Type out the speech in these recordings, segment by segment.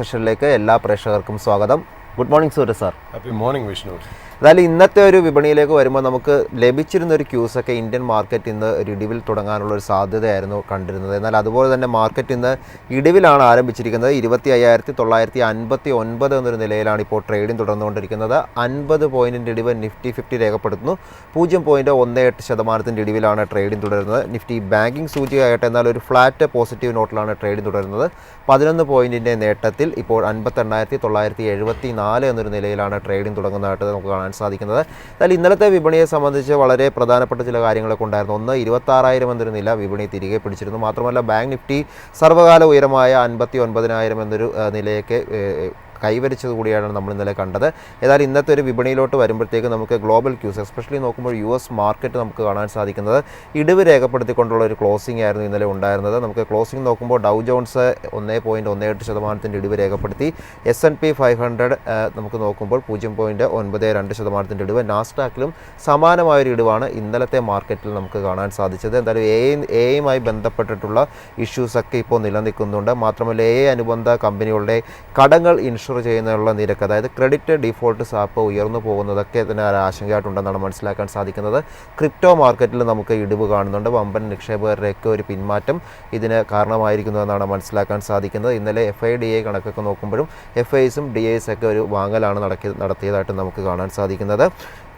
സെഷനിലേക്ക് എല്ലാ പ്രേക്ഷകർക്കും സ്വാഗതം. Good morning Suraj sir. Happy morning Vishnu. അതായത് ഇന്നത്തെ ഒരു വിപണിയിലേക്ക് വരുമ്പോൾ നമുക്ക് ലഭിച്ചിരുന്ന ഒരു ക്യൂസൊക്കെ ഇന്ത്യൻ മാർക്കറ്റ് ഇന്ന് ഒരു ഇടിവിൽ തുടങ്ങാനുള്ള ഒരു സാധ്യതയായിരുന്നു കണ്ടിരുന്നത്. എന്നാൽ അതുപോലെ തന്നെ മാർക്കറ്റ് ഇന്ന് ഇടിവിലാണ് ആരംഭിച്ചിരിക്കുന്നത്. 25,959 എന്നൊരു നിലയിലാണ് ഇപ്പോൾ ട്രേഡിംഗ് തുടർന്നുകൊണ്ടിരിക്കുന്നത്. 50 പോയിൻറ്റിൻ്റെ ഇടിവ് നിഫ്റ്റി 50 രേഖപ്പെടുത്തുന്നു. 0.18% ഇടിവിലാണ് ട്രേഡിംഗ് തുടരുന്നത്. നിഫ്റ്റി ബാങ്കിങ് സൂചികയായിട്ട് എന്നാൽ ഒരു ഫ്ലാറ്റ് പോസിറ്റീവ് നോട്ടിലാണ് ട്രേഡിംഗ് തുടരുന്നത്. 11 പോയിൻറ്റിൻ്റെ നേട്ടത്തിൽ ഇപ്പോൾ 58,974 എന്നൊരു നിലയിലാണ് ട്രേഡിംഗ് തുടങ്ങുന്നതായിട്ട് നമുക്ക് കാണാൻ സാധിക്കുന്നത്. എന്നാൽ ഇന്നലത്തെ വിപണിയെ സംബന്ധിച്ച് വളരെ പ്രധാനപ്പെട്ട ചില കാര്യങ്ങളൊക്കെ ഉണ്ടായിരുന്നു. ഒന്ന്, 26,000 എന്നൊരു നില വിപണി തിരികെ പിടിച്ചിരുന്നു. മാത്രമല്ല ബാങ്ക് നിഫ്റ്റി സർവ്വകാല ഉയരമായ 59,000 എന്നൊരു നിലയൊക്കെ കൈവരിച്ചത് കൂടിയാണ് നമ്മൾ ഇന്നലെ കണ്ടത്. ഏതായാലും ഇന്നത്തെ ഒരു വിപണിയിലോട്ട് വരുമ്പോഴത്തേക്ക് നമുക്ക് ഗ്ലോബൽ ക്യൂസ് എസ്പെഷ്യലി നോക്കുമ്പോൾ US മാർക്കറ്റ് നമുക്ക് കാണാൻ സാധിക്കുന്നത് ഇടിവ് രേഖപ്പെടുത്തിക്കൊണ്ടുള്ള ഒരു ക്ലോസിംഗ് ആയിരുന്നു ഇന്നലെ ഉണ്ടായിരുന്നത്. നമുക്ക് ക്ലോസിംഗ് നോക്കുമ്പോൾ ഡൗ ജോൺസ് 1.18% ഇടിവ് രേഖപ്പെടുത്തി. S&P 500 നമുക്ക് നോക്കുമ്പോൾ 0.92% ഇടിവ്. നാസ്ഡാക്കിലും സമാനമായൊരു ഇടിവാണ് ഇന്നലത്തെ മാർക്കറ്റിൽ നമുക്ക് കാണാൻ സാധിച്ചത്. എന്തായാലും എയുമായി ബന്ധപ്പെട്ടിട്ടുള്ള ഇഷ്യൂസൊക്കെ ഇപ്പോൾ നിലനിൽക്കുന്നുണ്ട്. മാത്രമല്ല അനുബന്ധ കമ്പനികളുടെ കടങ്ങൾ ചെയ്യുന്നതിനുള്ള നിരക്ക്, അതായത് ക്രെഡിറ്റ് ഡിഫോൾട്ട് സാപ്പ് ഉയർന്നു പോകുന്നതൊക്കെ തന്നെ ആശങ്കയായിട്ടുണ്ടെന്നാണ് മനസ്സിലാക്കാൻ സാധിക്കുന്നത്. ക്രിപ്റ്റോ മാർക്കറ്റിൽ നമുക്ക് ഇടിവ് കാണുന്നുണ്ട്. വമ്പൻ നിക്ഷേപകരുടെയൊക്കെ ഒരു പിന്മാറ്റം ഇതിന് കാരണമായിരിക്കുന്നു മനസ്സിലാക്കാൻ സാധിക്കുന്നത്. ഇന്നലെ FIDA കണക്കൊക്കെ നോക്കുമ്പോഴും FIs DIs ഒക്കെ ഒരു വാങ്ങലാണ് നടത്തിയതായിട്ട് നമുക്ക് കാണാൻ സാധിക്കുന്നത്.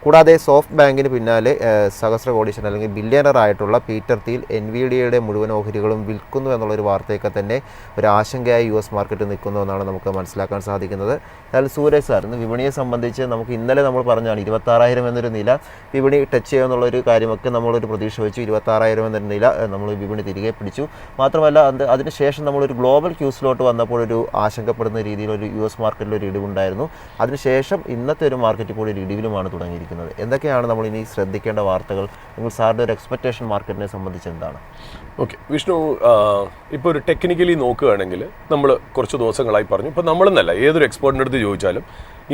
കൂടാതെ സോഫ്റ്റ് ബാങ്കിന് പിന്നാലെ സഹസ്രകോടീശ്വരൻ അല്ലെങ്കിൽ ബില്യണർ ആയിട്ടുള്ള പീറ്റർ തീൽ NVIDIയുടെ മുഴുവൻ ഓഹരികളും വിൽക്കുന്നു എന്നുള്ളൊരു വാർത്തയൊക്കെ തന്നെ ഒരു ആശങ്കയായി US മാർക്കറ്റ് നിൽക്കുന്നു എന്നാണ് നമുക്ക് മനസ്സിലാക്കാൻ സാധിക്കുന്നത്. എന്നാൽ സൂരജ് സാർ, ഇന്ന് വിപണിയെ സംബന്ധിച്ച് നമുക്ക് ഇന്നലെ നമ്മൾ പറഞ്ഞാണ് 26,000 എന്നൊരു നില വിപണി ടച്ച് ചെയ്യുമെന്നുള്ളൊരു കാര്യമൊക്കെ നമ്മളൊരു പ്രതീക്ഷ വെച്ചു. 26,000 എന്നൊരു നില നമ്മൾ വിപണി തിരികെ പിടിച്ചു. മാത്രമല്ല അതിനുശേഷം നമ്മളൊരു ഗ്ലോബൽ ക്യൂസിലോട്ട് വന്നപ്പോൾ ഒരു ആശങ്കപ്പെടുന്ന രീതിയിൽ ഒരു US മാർക്കറ്റിൽ ഒരു ഇടിവുണ്ടായിരുന്നു. അതിനുശേഷം ഇന്നത്തെ ഒരു മാർക്കറ്റ് ഇപ്പോൾ ഒരു ഇടിവിലുമാണ് തുടങ്ങിയിരിക്കുന്നത്. എന്തൊക്കെയാണ് നമ്മൾ ഇനി ശ്രദ്ധിക്കേണ്ട വാർത്തകൾ? നിങ്ങൾ സാറിൻ്റെ ഒരു എക്സ്പെക്റ്റേഷൻ മാർക്കറ്റിനെ സംബന്ധിച്ച് എന്താണ്? ഓക്കെ വിഷ്ണു, ഇപ്പോൾ ഒരു ടെക്നിക്കലി നോക്കുകയാണെങ്കിൽ നമ്മൾ കുറച്ച് ദിവസങ്ങളായി പറഞ്ഞു, ഇപ്പോൾ നമ്മളെന്നല്ല ഏതൊരു എക്സ്പേർട്ടിൻ്റെ അടുത്ത് ചോദിച്ചാലും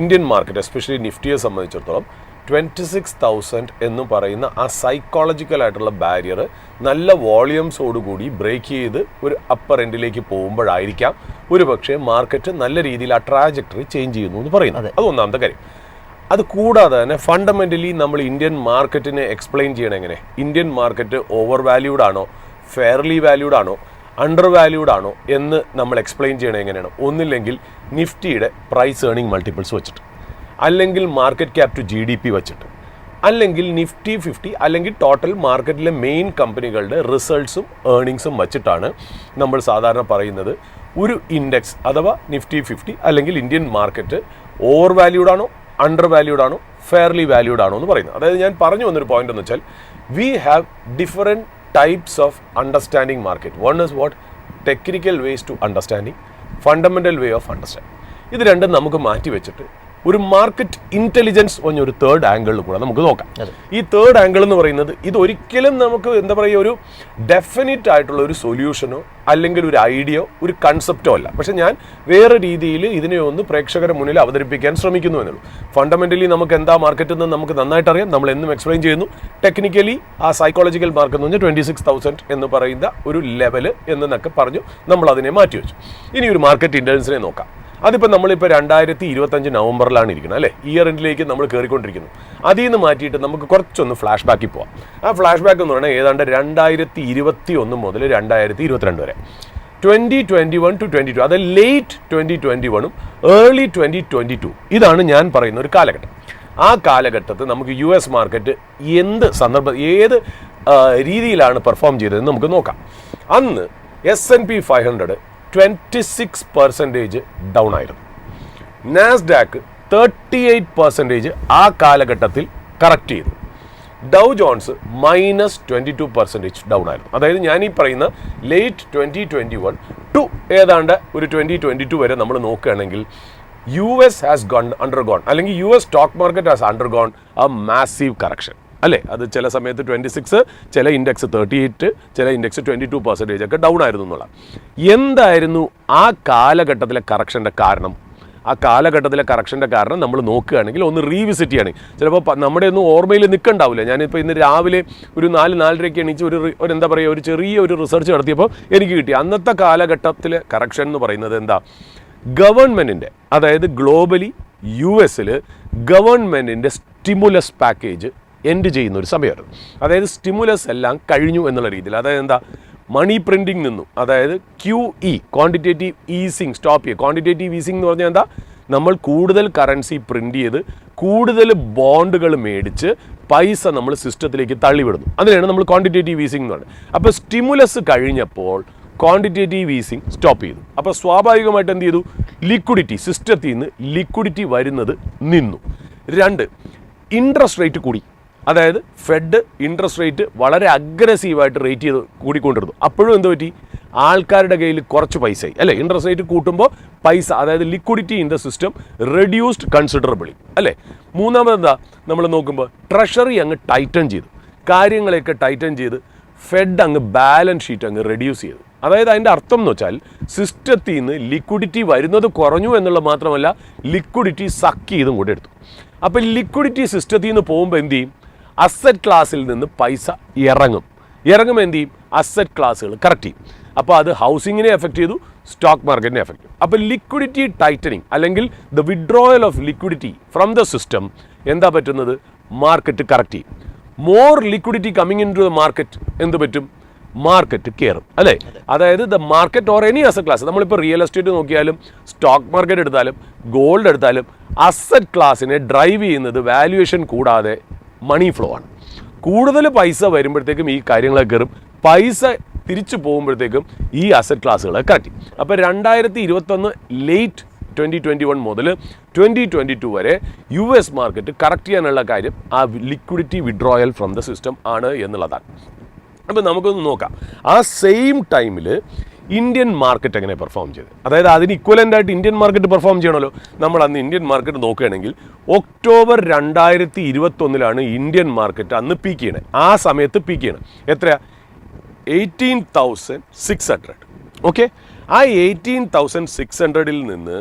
ഇന്ത്യൻ മാർക്കറ്റ് എസ്പെഷ്യലി നിഫ്റ്റിയെ സംബന്ധിച്ചിടത്തോളം 26,000 എന്ന് പറയുന്ന ആ സൈക്കോളജിക്കൽ ആയിട്ടുള്ള ബാരിയർ നല്ല വോളിയംസോടുകൂടി ബ്രേക്ക് ചെയ്ത് ഒരു അപ്പർ എൻഡിലേക്ക് പോകുമ്പോഴായിരിക്കാം ഒരു പക്ഷേ മാർക്കറ്റ് നല്ല രീതിയിൽ ആ ട്രാജക്ടറി ചേഞ്ച് ചെയ്യുന്നു എന്ന് പറയുന്നത്. അത് ഒന്നാമത്തെ കാര്യം. അത് കൂടാതെ തന്നെ ഫണ്ടമെൻ്റലി നമ്മൾ ഇന്ത്യൻ മാർക്കറ്റിനെ എക്സ്പ്ലെയിൻ ചെയ്യണം എങ്ങനെ? ഇന്ത്യൻ മാർക്കറ്റ് ഓവർ വാല്യൂഡ് ആണോ, ഫെയർലി വാല്യൂഡ് ആണോ, അണ്ടർ വാല്യൂഡ് ആണോ എന്ന് നമ്മൾ എക്സ്പ്ലെയിൻ ചെയ്യണം എങ്ങനെയാണ്? ഒന്നില്ലെങ്കിൽ നിഫ്റ്റിയുടെ പ്രൈസ് ഏർണിംഗ് മൾട്ടിപ്പിൾസ് വെച്ചിട്ട്, അല്ലെങ്കിൽ മാർക്കറ്റ് ക്യാപ് ടു GDP വെച്ചിട്ട്, അല്ലെങ്കിൽ നിഫ്റ്റി 50 അല്ലെങ്കിൽ ടോട്ടൽ മാർക്കറ്റിലെ മെയിൻ കമ്പനികളുടെ റിസൾട്ട്സും ഏർണിങ്സും വച്ചിട്ടാണ് നമ്മൾ സാധാരണ പറയുന്നത് ഒരു ഇൻഡെക്സ് അഥവാ നിഫ്റ്റി 50 അല്ലെങ്കിൽ ഇന്ത്യൻ മാർക്കറ്റ് ഓവർ വാല്യൂഡ് ആണോ, അണ്ടർ വാല്യൂഡ് ആണോ, ഫെയർലി വാല്യൂഡ് ആണോ എന്ന് പറയുന്നത്. അതായത് ഞാൻ പറഞ്ഞു വന്നൊരു പോയിന്റ് എന്ന് വെച്ചാൽ we have different types of understanding market. One is what technical ways to understanding, fundamental way of understanding. ഇത് രണ്ടും നമുക്ക് മാറ്റി വെച്ചിട്ട് ഒരു മാർക്കറ്റ് ഇൻ്റലിജൻസ് ഒരു തേർഡ് ആംഗിളിൽ കൂടെ നമുക്ക് നോക്കാം. ഈ തേർഡ് ആംഗിൾ എന്ന് പറയുന്നത് ഇതൊരിക്കലും നമുക്ക് എന്താ പറയുക ഒരു ഡെഫിനിറ്റ് ആയിട്ടുള്ള ഒരു സൊല്യൂഷനോ അല്ലെങ്കിൽ ഒരു ഐഡിയോ ഒരു കൺസെപ്റ്റോ അല്ല. പക്ഷെ ഞാൻ വേറെ രീതിയിൽ ഇതിനെ ഒന്ന് പ്രേക്ഷകരുടെ മുന്നിൽ അവതരിപ്പിക്കാൻ ശ്രമിക്കുന്നു എന്നുള്ളൂ. ഫണ്ടമെൻ്റലി നമുക്ക് എന്താ മാർക്കറ്റ് എന്ന് നമുക്ക് നന്നായിട്ട് അറിയാം. നമ്മൾ എന്നും എക്സ്പ്ലെയിൻ ചെയ്യുന്നു. ടെക്നിക്കലി ആ സൈക്കോളജിക്കൽ മാർക്കറ്റ് എന്ന് പറഞ്ഞാൽ 26,000 എന്ന് പറയുന്ന ഒരു ലെവല് എന്നൊക്കെ പറഞ്ഞു നമ്മൾ അതിനെ മാറ്റിവെച്ചു. ഇനി ഒരു മാർക്കറ്റ് ഇൻ്റലിജൻസിനെ നോക്കാം. അതിപ്പോൾ നമ്മളിപ്പോൾ 2025 നവംബറിലാണ് ഇരിക്കുന്നത് അല്ലേ? ഇയർ എൻഡിലേക്ക് നമ്മൾ കയറിക്കൊണ്ടിരിക്കുന്നു. അതിൽ നിന്ന് മാറ്റിയിട്ട് നമുക്ക് കുറച്ചൊന്ന് ഫ്ലാഷ് ബാക്കിൽ പോവാം. ആ ഫ്ലാഷ് ബാക്ക് എന്ന് പറഞ്ഞാൽ ഏതാണ്ട് 2021 മുതൽ 2022 വരെ 2021 to 22, അത് ലേറ്റ് 2021 ഏർലി 2022 ഇതാണ് ഞാൻ പറയുന്ന ഒരു കാലഘട്ടം. ആ കാലഘട്ടത്തിൽ നമുക്ക് US മാർക്കറ്റ് ഏത് രീതിയിലാണ് പെർഫോം ചെയ്തതെന്ന് നമുക്ക് നോക്കാം. അന്ന് S&P 500 26% ഡൗൺ ആയിരുന്നു. നാസ്ഡാക്ക് 38% ആ കാലഘട്ടത്തിൽ കറക്റ്റ് ചെയ്തു. ഡൗ ജോൺസ് -22% ഡൗൺ ആയിരുന്നു. അതായത് ഞാൻ ഈ പറയുന്ന ലേറ്റ് 2021 ടു ഏതാണ്ട് ഒരു 2022 വരെ നമ്മൾ നോക്കുകയാണെങ്കിൽ US ഹാസ് അണ്ടർഗോൺ അല്ലെങ്കിൽ US stock market has undergone A massive correction അല്ലേ? അത് ചില സമയത്ത് 26, ചില ഇൻഡെക്സ് 38, ചില ഇൻഡെക്സ് 22% ഒക്കെ ഡൗൺ ആയിരുന്നു എന്നുള്ള. എന്തായിരുന്നു ആ കാലഘട്ടത്തിലെ കറക്ഷൻ്റെ കാരണം? ആ കാലഘട്ടത്തിലെ കറക്ഷൻ്റെ കാരണം നമ്മൾ നോക്കുകയാണെങ്കിൽ ഒന്ന് റീവിസിറ്റ് ചെയ്യുകയാണെങ്കിൽ ചിലപ്പോൾ നമ്മുടെ ഒന്നും ഓർമ്മയിൽ നിൽക്കണ്ടാവില്ല. ഞാനിപ്പോൾ ഇന്ന് രാവിലെ ഒരു 4-4:30 എണീച്ച് ഒരു എന്താ പറയുക ഒരു ചെറിയ ഒരു റിസർച്ച് നടത്തിയപ്പോൾ എനിക്ക് കിട്ടി അന്നത്തെ കാലഘട്ടത്തിലെ കറക്ഷൻ എന്ന് പറയുന്നത് എന്താ, ഗവൺമെൻറ്റിൻ്റെ, അതായത് ഗ്ലോബലി US-ൽ ഗവൺമെൻറ്റിൻ്റെ സ്റ്റിമുലസ് പാക്കേജ് എൻഡ് ചെയ്യുന്ന ഒരു സമയമായിരുന്നു. അതായത് സ്റ്റിമുലസ് എല്ലാം കഴിഞ്ഞു എന്നുള്ള രീതിയിൽ. അതായത് എന്താ, മണി പ്രിൻറ്റിങ് നിന്നു. അതായത് QE, ക്വാണ്ടിറ്റേറ്റീവ് ഈസിങ് സ്റ്റോപ്പ് ചെയ്യുക. ക്വാണ്ടിറ്റേറ്റീവ് ഈസിങ് എന്ന് പറഞ്ഞാൽ എന്താ, നമ്മൾ കൂടുതൽ കറൻസി പ്രിൻ്റ് ചെയ്ത് കൂടുതൽ ബോണ്ടുകൾ മേടിച്ച് പൈസ നമ്മൾ സിസ്റ്റത്തിലേക്ക് തള്ളിവിടുന്നു. അതിനാണ് നമ്മൾ ക്വാണ്ടിറ്റേറ്റീവ് ഈസിങ് എന്ന് പറയുന്നത്. അപ്പോൾ സ്റ്റിമുലസ് കഴിഞ്ഞപ്പോൾ ക്വാണ്ടിറ്റേറ്റീവ് ഈസിങ് സ്റ്റോപ്പ് ചെയ്തു. അപ്പോൾ സ്വാഭാവികമായിട്ട് എന്ത് ചെയ്തു, ലിക്വിഡിറ്റി, സിസ്റ്റത്തിൽ നിന്ന് ലിക്വിഡിറ്റി വരുന്നത് നിന്നു. 2, ഇൻട്രസ്റ്റ് റേറ്റ് കൂടി. അതായത് ഫെഡ് ഇൻട്രസ്റ്റ് റേറ്റ് വളരെ അഗ്രസീവായിട്ട് റേറ്റ് ചെയ്ത് കൂടിക്കൊണ്ടിരുന്നു. അപ്പോഴും എന്ത് പറ്റി, ആൾക്കാരുടെ കയ്യിൽ കുറച്ച് പൈസയായി അല്ലേ. ഇൻട്രസ്റ്റ് റേറ്റ് കൂട്ടുമ്പോൾ പൈസ, അതായത് liquidity in the system reduced considerably അല്ലേ. 3 എന്താ, നമ്മൾ നോക്കുമ്പോൾ ട്രഷറി അങ്ങ് ടൈറ്റൻ ചെയ്തു, കാര്യങ്ങളെയൊക്കെ ടൈറ്റൻ ചെയ്ത് ഫെഡ് അങ്ങ് ബാലൻസ് ഷീറ്റ് അങ്ങ് റെഡ്യൂസ് ചെയ്തു. അതായത് അതിൻ്റെ അർത്ഥം എന്ന് വെച്ചാൽ സിസ്റ്റത്തിൽ നിന്ന് ലിക്വിഡിറ്റി വരുന്നത് കുറഞ്ഞു എന്നുള്ളത് മാത്രമല്ല, ലിക്വിഡിറ്റി സക്ക് ചെയ്തും കൂടെ എടുത്തു. അപ്പോൾ ലിക്വിഡിറ്റി സിസ്റ്റത്തിൽ നിന്ന് പോകുമ്പോൾ എന്ത് ചെയ്യും, അസറ്റ് ക്ലാസ്സിൽ നിന്ന് പൈസ ഇറങ്ങുമ്പോൾ എന്ത് ചെയ്യും, അസറ്റ് ക്ലാസ്സുകൾ കറക്റ്റ് ചെയ്യും. അപ്പോൾ അത് ഹൗസിങ്ങിനെ എഫക്റ്റ് ചെയ്തു, സ്റ്റോക്ക് മാർക്കറ്റിനെ എഫക്റ്റ് ചെയ്തു. അപ്പോൾ ലിക്വിഡിറ്റി ടൈറ്റനിങ് അല്ലെങ്കിൽ the withdrawal of liquidity from the system എന്താ പറ്റുന്നത്, മാർക്കറ്റ് കറക്റ്റ് ചെയ്യും. More liquidity coming in to the market എന്ത് പറ്റും, മാർക്കറ്റ് കയറും അല്ലേ. അതായത് the market or any asset class, നമ്മളിപ്പോൾ റിയൽ എസ്റ്റേറ്റ് നോക്കിയാലും സ്റ്റോക്ക് മാർക്കറ്റ് എടുത്താലും ഗോൾഡ് എടുത്താലും അസറ്റ് ക്ലാസ്സിനെ ഡ്രൈവ് ചെയ്യുന്നത് വാല്യുവേഷൻ കൂടാതെ മണി ഫ്ലോ ആണ്. കൂടുതൽ പൈസ വരുമ്പോഴത്തേക്കും ഈ കാര്യങ്ങളൊക്കെ കയറും, പൈസ തിരിച്ചു പോകുമ്പോഴത്തേക്കും ഈ അസറ്റ് ക്ലാസ്സുകളെ കറക്റ്റ് ചെയ്യും. അപ്പോൾ 2021 ലേറ്റ് 2021 മുതൽ 2022 വരെ US മാർക്കറ്റ് കറക്റ്റ് ചെയ്യാനുള്ള കാര്യം ആ liquidity withdrawal from the system ആണ് എന്നുള്ളതാണ്. അപ്പോൾ നമുക്കൊന്ന് നോക്കാം, ആ സെയിം ടൈമിൽ ഇന്ത്യൻ മാർക്കറ്റ് എങ്ങനെ പെർഫോം ചെയ്ത്. അതായത് അതിന് ഇക്വലൻ്റ് ആയിട്ട് ഇന്ത്യൻ മാർക്കറ്റ് പെർഫോം ചെയ്യണമല്ലോ. നമ്മൾ അന്ന് ഇന്ത്യൻ മാർക്കറ്റ് നോക്കുകയാണെങ്കിൽ ഒക്ടോബർ 2021 ഇന്ത്യൻ മാർക്കറ്റ് അന്ന് പീക്ക് ചെയ്യണേ. ആ സമയത്ത് പീക്ക് ചെയ്യണം എത്രയാ, 18,600. ഓക്കെ, ആ 18,600-ൽ നിന്ന്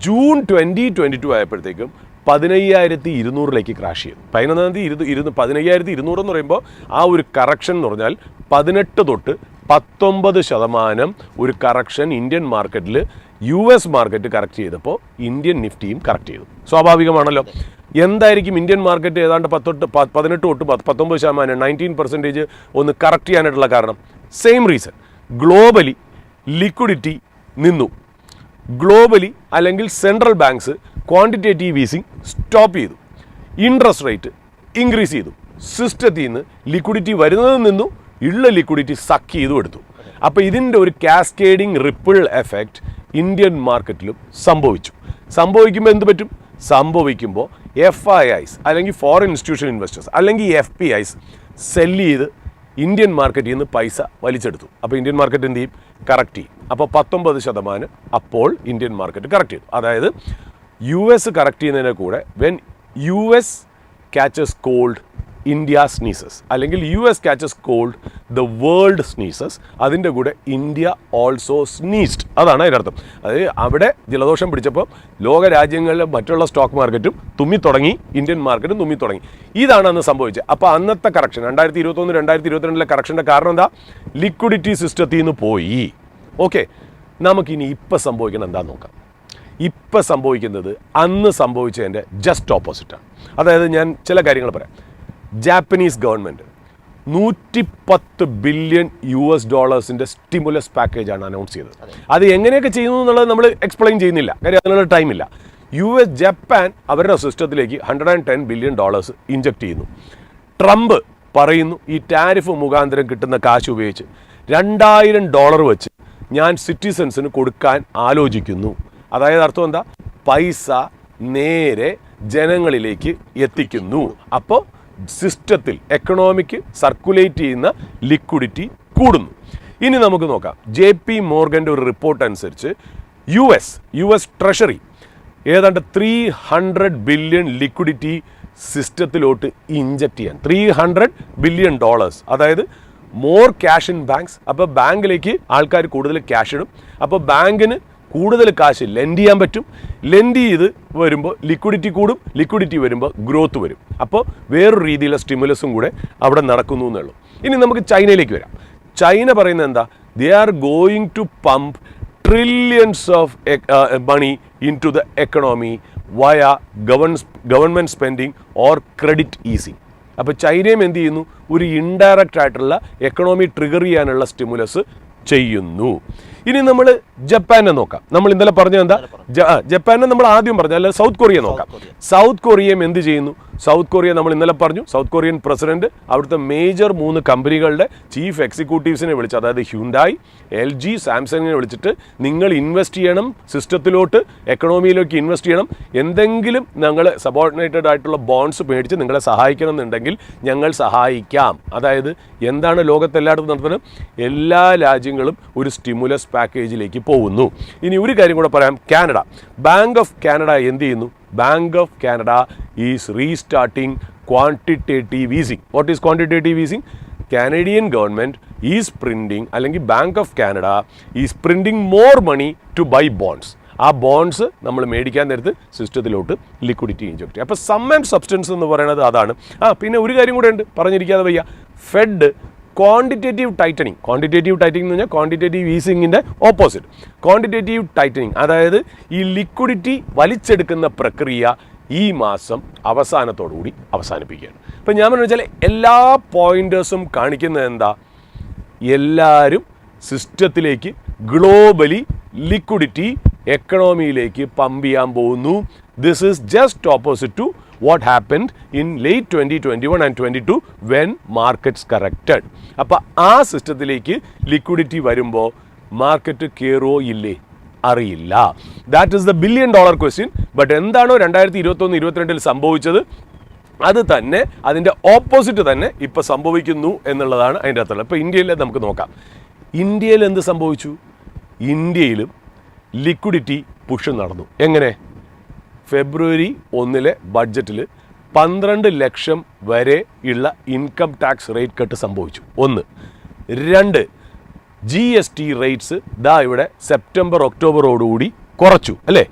ജൂൺ 2022 ആയപ്പോഴത്തേക്കും 15,200 ക്രാഷ് ചെയ്തു. 15,200 എന്ന് പറയുമ്പോൾ ആ ഒരു കറക്ഷൻ എന്ന് പറഞ്ഞാൽ 18 തൊട്ട് 19% ഒരു കറക്ഷൻ ഇന്ത്യൻ മാർക്കറ്റിൽ US മാർക്കറ്റ് കറക്റ്റ് ചെയ്തപ്പോൾ ഇന്ത്യൻ നിഫ്റ്റിയും കറക്റ്റ് ചെയ്തു. സ്വാഭാവികമാണല്ലോ. എന്തായിരിക്കും ഇന്ത്യൻ മാർക്കറ്റ് ഏതാണ്ട് 18 തൊട്ട് 19%, 19% ഒന്ന് കറക്റ്റ് ചെയ്യാനായിട്ടുള്ള കാരണം? സെയിം റീസൺ, ഗ്ലോബലി ലിക്വിഡിറ്റി നിന്നു. ഗ്ലോബലി അല്ലെങ്കിൽ central banks quantitative easing stop ചെയ്തു, ഇൻട്രസ്റ്റ് റേറ്റ് ഇൻക്രീസ് ചെയ്തു, സിസ്റ്റത്തിൽ നിന്ന് ലിക്വിഡിറ്റി വരുന്നത് നിന്നു, ഉള്ള ലിക്വിഡിറ്റി സക്ക് ചെയ്തു എടുത്തു. അപ്പോൾ ഇതിൻ്റെ ഒരു കാസ്കേഡിങ് റിപ്പിൾ എഫക്റ്റ് ഇന്ത്യൻ മാർക്കറ്റിലും സംഭവിക്കുമ്പോൾ എന്ത് പറ്റും, സംഭവിക്കുമ്പോൾ FIIs അല്ലെങ്കിൽ ഫോറിൻ ഇൻസ്റ്റിറ്റ്യൂഷൻ ഇൻവെസ്റ്റേഴ്സ് അല്ലെങ്കിൽ FPIs സെല്ല് ചെയ്ത് ഇന്ത്യൻ മാർക്കറ്റിൽ നിന്ന് പൈസ വലിച്ചെടുത്തു. അപ്പോൾ ഇന്ത്യൻ മാർക്കറ്റ് എന്ത് ചെയ്യും, കറക്റ്റ് ചെയ്യും. അപ്പോൾ 19% അപ്പോൾ ഇന്ത്യൻ മാർക്കറ്റ് കറക്റ്റ് ചെയ്തു. അതായത് US കറക്റ്റ് ചെയ്യുന്നതിനെ കൂടെ when US catches cold, India sneezes, അല്ലെങ്കിൽ US catches cold, the world sneezes. അതിൻ്റെ കൂടെ ഇന്ത്യ ഓൾസോ സ്നീസ്ഡ്. അതാണ് അതിനർത്ഥം. അതായത് അവിടെ ജലദോഷം പിടിച്ചപ്പോൾ ലോക രാജ്യങ്ങളിലെ മറ്റുള്ള സ്റ്റോക്ക് മാർക്കറ്റും തുമ്മിത്തുടങ്ങി, ഇന്ത്യൻ മാർക്കറ്റും തുമ്മിത്തുടങ്ങി. ഇതാണ് അന്ന് സംഭവിച്ചത്. അപ്പോൾ അന്നത്തെ കറക്ഷൻ 2021, 2022 കറക്ഷൻ്റെ കാരണം എന്താ, ലിക്വിഡിറ്റി സിസ്റ്റത്തിൽ നിന്ന് പോയി. ഓക്കെ, നമുക്കിനി ഇപ്പം സംഭവിക്കണം എന്താണെന്ന് നോക്കാം. ഇപ്പം സംഭവിക്കുന്നത് അന്ന് സംഭവിച്ചതിൻ്റെ ജസ്റ്റ് ഓപ്പോസിറ്റാണ്. അതായത് ഞാൻ ചില കാര്യങ്ങൾ പറയാം. ജാപ്പനീസ് ഗവൺമെൻറ് $110 ബില്യൺ സ്റ്റിമുലസ് പാക്കേജാണ് അനൗൺസ് ചെയ്തത്. അത് എങ്ങനെയൊക്കെ ചെയ്യുന്നു എന്നുള്ളത് നമ്മൾ എക്സ്പ്ലെയിൻ ചെയ്യുന്നില്ല, കാര്യം അതിനുള്ള ടൈമില്ല. ജപ്പാൻ അവരുടെ സിസ്റ്റത്തിലേക്ക് $110 ബില്യൺ ഇഞ്ചക്ട് ചെയ്യുന്നു. ട്രംപ് പറയുന്നു ഈ ടാരിഫ് മുഖാന്തരം കിട്ടുന്ന കാശ് ഉപയോഗിച്ച് $2,000 വെച്ച് ഞാൻ സിറ്റിസൺസിന് കൊടുക്കാൻ ആലോചിക്കുന്നു. അതായത് അർത്ഥം എന്താ, പൈസ നേരെ ജനങ്ങളിലേക്ക് എത്തിക്കുന്നു. അപ്പോൾ സിസ്റ്റത്തിൽ എക്കണോമിക്ക് സർക്കുലേറ്റ് ചെയ്യുന്ന ലിക്വിഡിറ്റി കൂടുന്നു. ഇനി നമുക്ക് നോക്കാം, JP മോർഗൻ്റെ ഒരു റിപ്പോർട്ട് അനുസരിച്ച് US ട്രഷറി ഏതാണ്ട് $300 ബില്യൺ ലിക്വിഡിറ്റി സിസ്റ്റത്തിലോട്ട് ഇഞ്ചക്ട് ചെയ്യാൻ. $300 ബില്യൺ. അതായത് മോർ ക്യാഷ് ഇൻ ബാങ്ക്സ്. അപ്പോൾ ബാങ്കിലേക്ക് ആൾക്കാർ കൂടുതൽ ക്യാഷ് ഇടും. അപ്പോൾ ബാങ്കിന് കൂടുതൽ കാശ് ലെൻഡ് ചെയ്യാൻ പറ്റും. ലെൻഡ് ചെയ്ത് വരുമ്പോൾ ലിക്വിഡിറ്റി കൂടും, ലിക്വിഡിറ്റി വരുമ്പോൾ ഗ്രോത്ത് വരും. അപ്പോൾ വേറൊരു രീതിയിലുള്ള സ്റ്റിമുലസും കൂടെ അവിടെ നടക്കുന്നു എന്നുള്ളൂ. ഇനി നമുക്ക് ചൈനയിലേക്ക് വരാം. ചൈന പറയുന്നത് എന്താ, they are going to pump $1 trillions of money into the economy via government spending or credit easing. അപ്പോൾ ചൈനയും എന്ത് ചെയ്യുന്നു? ഒരു ഇൻഡയറക്റ്റ് ആയിട്ടുള്ള എക്കണോമി ട്രിഗർ ചെയ്യാനുള്ള സ്റ്റിമുലസ് ചെയ്യുന്നു. ഇനി നമ്മൾ ജപ്പാനെ നോക്കാം. നമ്മൾ ഇന്നലെ പറഞ്ഞത് എന്താ? ജപ്പാനെ നമ്മൾ ആദ്യം പറഞ്ഞു, അല്ല സൗത്ത് കൊറിയ നോക്കാം. സൗത്ത് കൊറിയയും എന്ത് ചെയ്യുന്നു? സൗത്ത് കൊറിയ നമ്മൾ ഇന്നലെ പറഞ്ഞു, സൗത്ത് കൊറിയൻ പ്രസിഡന്റ് അവിടുത്തെ മേജർ 3 കമ്പനികളുടെ ചീഫ് എക്സിക്യൂട്ടീവ്സിനെ വിളിച്ച്, അതായത് ഹ്യുണ്ടായി, LG, സാംസങ്ങിനെ വിളിച്ചിട്ട് നിങ്ങൾ ഇൻവെസ്റ്റ് ചെയ്യണം, സിസ്റ്റത്തിലോട്ട് എക്കണോമിയിലേക്ക് ഇൻവെസ്റ്റ് ചെയ്യണം, എന്തെങ്കിലും ഞങ്ങൾ സബോർഡിനേറ്റഡ് ആയിട്ടുള്ള ബോൺഡ്സ് മേടിച്ച് നിങ്ങളെ സഹായിക്കണം എന്നുണ്ടെങ്കിൽ ഞങ്ങൾ സഹായിക്കാം. അതായത് എന്താണ് ലോകത്തെല്ലായിടത്തും നടത്തുന്നത്? എല്ലാ രാജ്യങ്ങളും ഒരു സ്റ്റിമുലസ് പാക്കേജിലേക്ക് പോകുന്നു. ഇനി ഒരു കാര്യം കൂടെ പറയാം. കാനഡ, ബാങ്ക് ഓഫ് കാനഡ എന്ത് ചെയ്യുന്നു? Bank of Canada is restarting quantitative easing. What is quantitative easing? Canadian government is printing, അല്ലെങ്കിൽ Bank of Canada is printing more money to buy bonds. ആ ബോൺഡ്സ് നമ്മൾ മേടിക്കാൻ നേരത്ത് സിസ്റ്റത്തിലോട്ട് ലിക്വിഡിറ്റി ഇൻജെക്ട് ചെയ്യും. അപ്പോൾ some and substance എന്ന് പറയുന്നത് അതാണ്. പിന്നെ ഒരു കാര്യം കൂടെ ഉണ്ട്, പറഞ്ഞിരിക്കാതെ വയ്യ. ഫെഡ് ക്വാണ്ടിറ്റേറ്റീവ് ടൈറ്റനിങ് എന്ന് പറഞ്ഞാൽ ക്വാണ്ടിറ്റേറ്റീവ് ഈസിങ്ങിൻ്റെ ഓപ്പോസിറ്റ്. ക്വാണ്ടിറ്റേറ്റീവ് ടൈറ്റനിങ്, അതായത് ഈ ലിക്വിഡിറ്റി വലിച്ചെടുക്കുന്ന പ്രക്രിയ ഈ മാസം അവസാനത്തോടുകൂടി അവസാനിപ്പിക്കുകയാണ്. ഇപ്പം ഞാൻ പറഞ്ഞു വെച്ചാൽ എല്ലാ പോയിന്റേഴ്സും കാണിക്കുന്നത് എന്താ? എല്ലാവരും സിസ്റ്റത്തിലേക്ക് ഗ്ലോബലി ലിക്വിഡിറ്റി എക്കണോമിയിലേക്ക് പമ്പ് ചെയ്യാൻ പോകുന്നു. This is just opposite to what happened in late 2021 and 22 when markets corrected. അപ്പോൾ ആ സിസ്റ്റത്തിലേക്ക് ലിക്വിഡിറ്റി വരുമ്പോൾ മാർക്കറ്റ് കയറോ ഇല്ലേ അറിയില്ല. That is the $1 billion question. But എന്താണോ 2021-22 സംഭവിച്ചത് അത് തന്നെ, അതിൻ്റെ ഓപ്പോസിറ്റ് തന്നെ ഇപ്പോൾ സംഭവിക്കുന്നു എന്നുള്ളതാണ് അതിൻ്റെ അർത്ഥം. ഇപ്പോൾ ഇന്ത്യയിൽ നമുക്ക് നോക്കാം. ഇന്ത്യയിൽ എന്ത് സംഭവിച്ചു? ഇന്ത്യയിലും ലിക്വിഡിറ്റി പുഷ് നടന്നു. എങ്ങനെ? ഫെബ്രുവരി 1 ബഡ്ജറ്റിൽ 12 ലക്ഷം വരെ ഉള്ള ഇൻകം ടാക്സ് റേറ്റ് കട്ട് സംഭവിച്ചു. 1. 2, GST റേറ്റ്സ് ഇവിടെ സെപ്റ്റംബർ ഒക്ടോബറോടുകൂടി കുറച്ചു, അല്ലേ?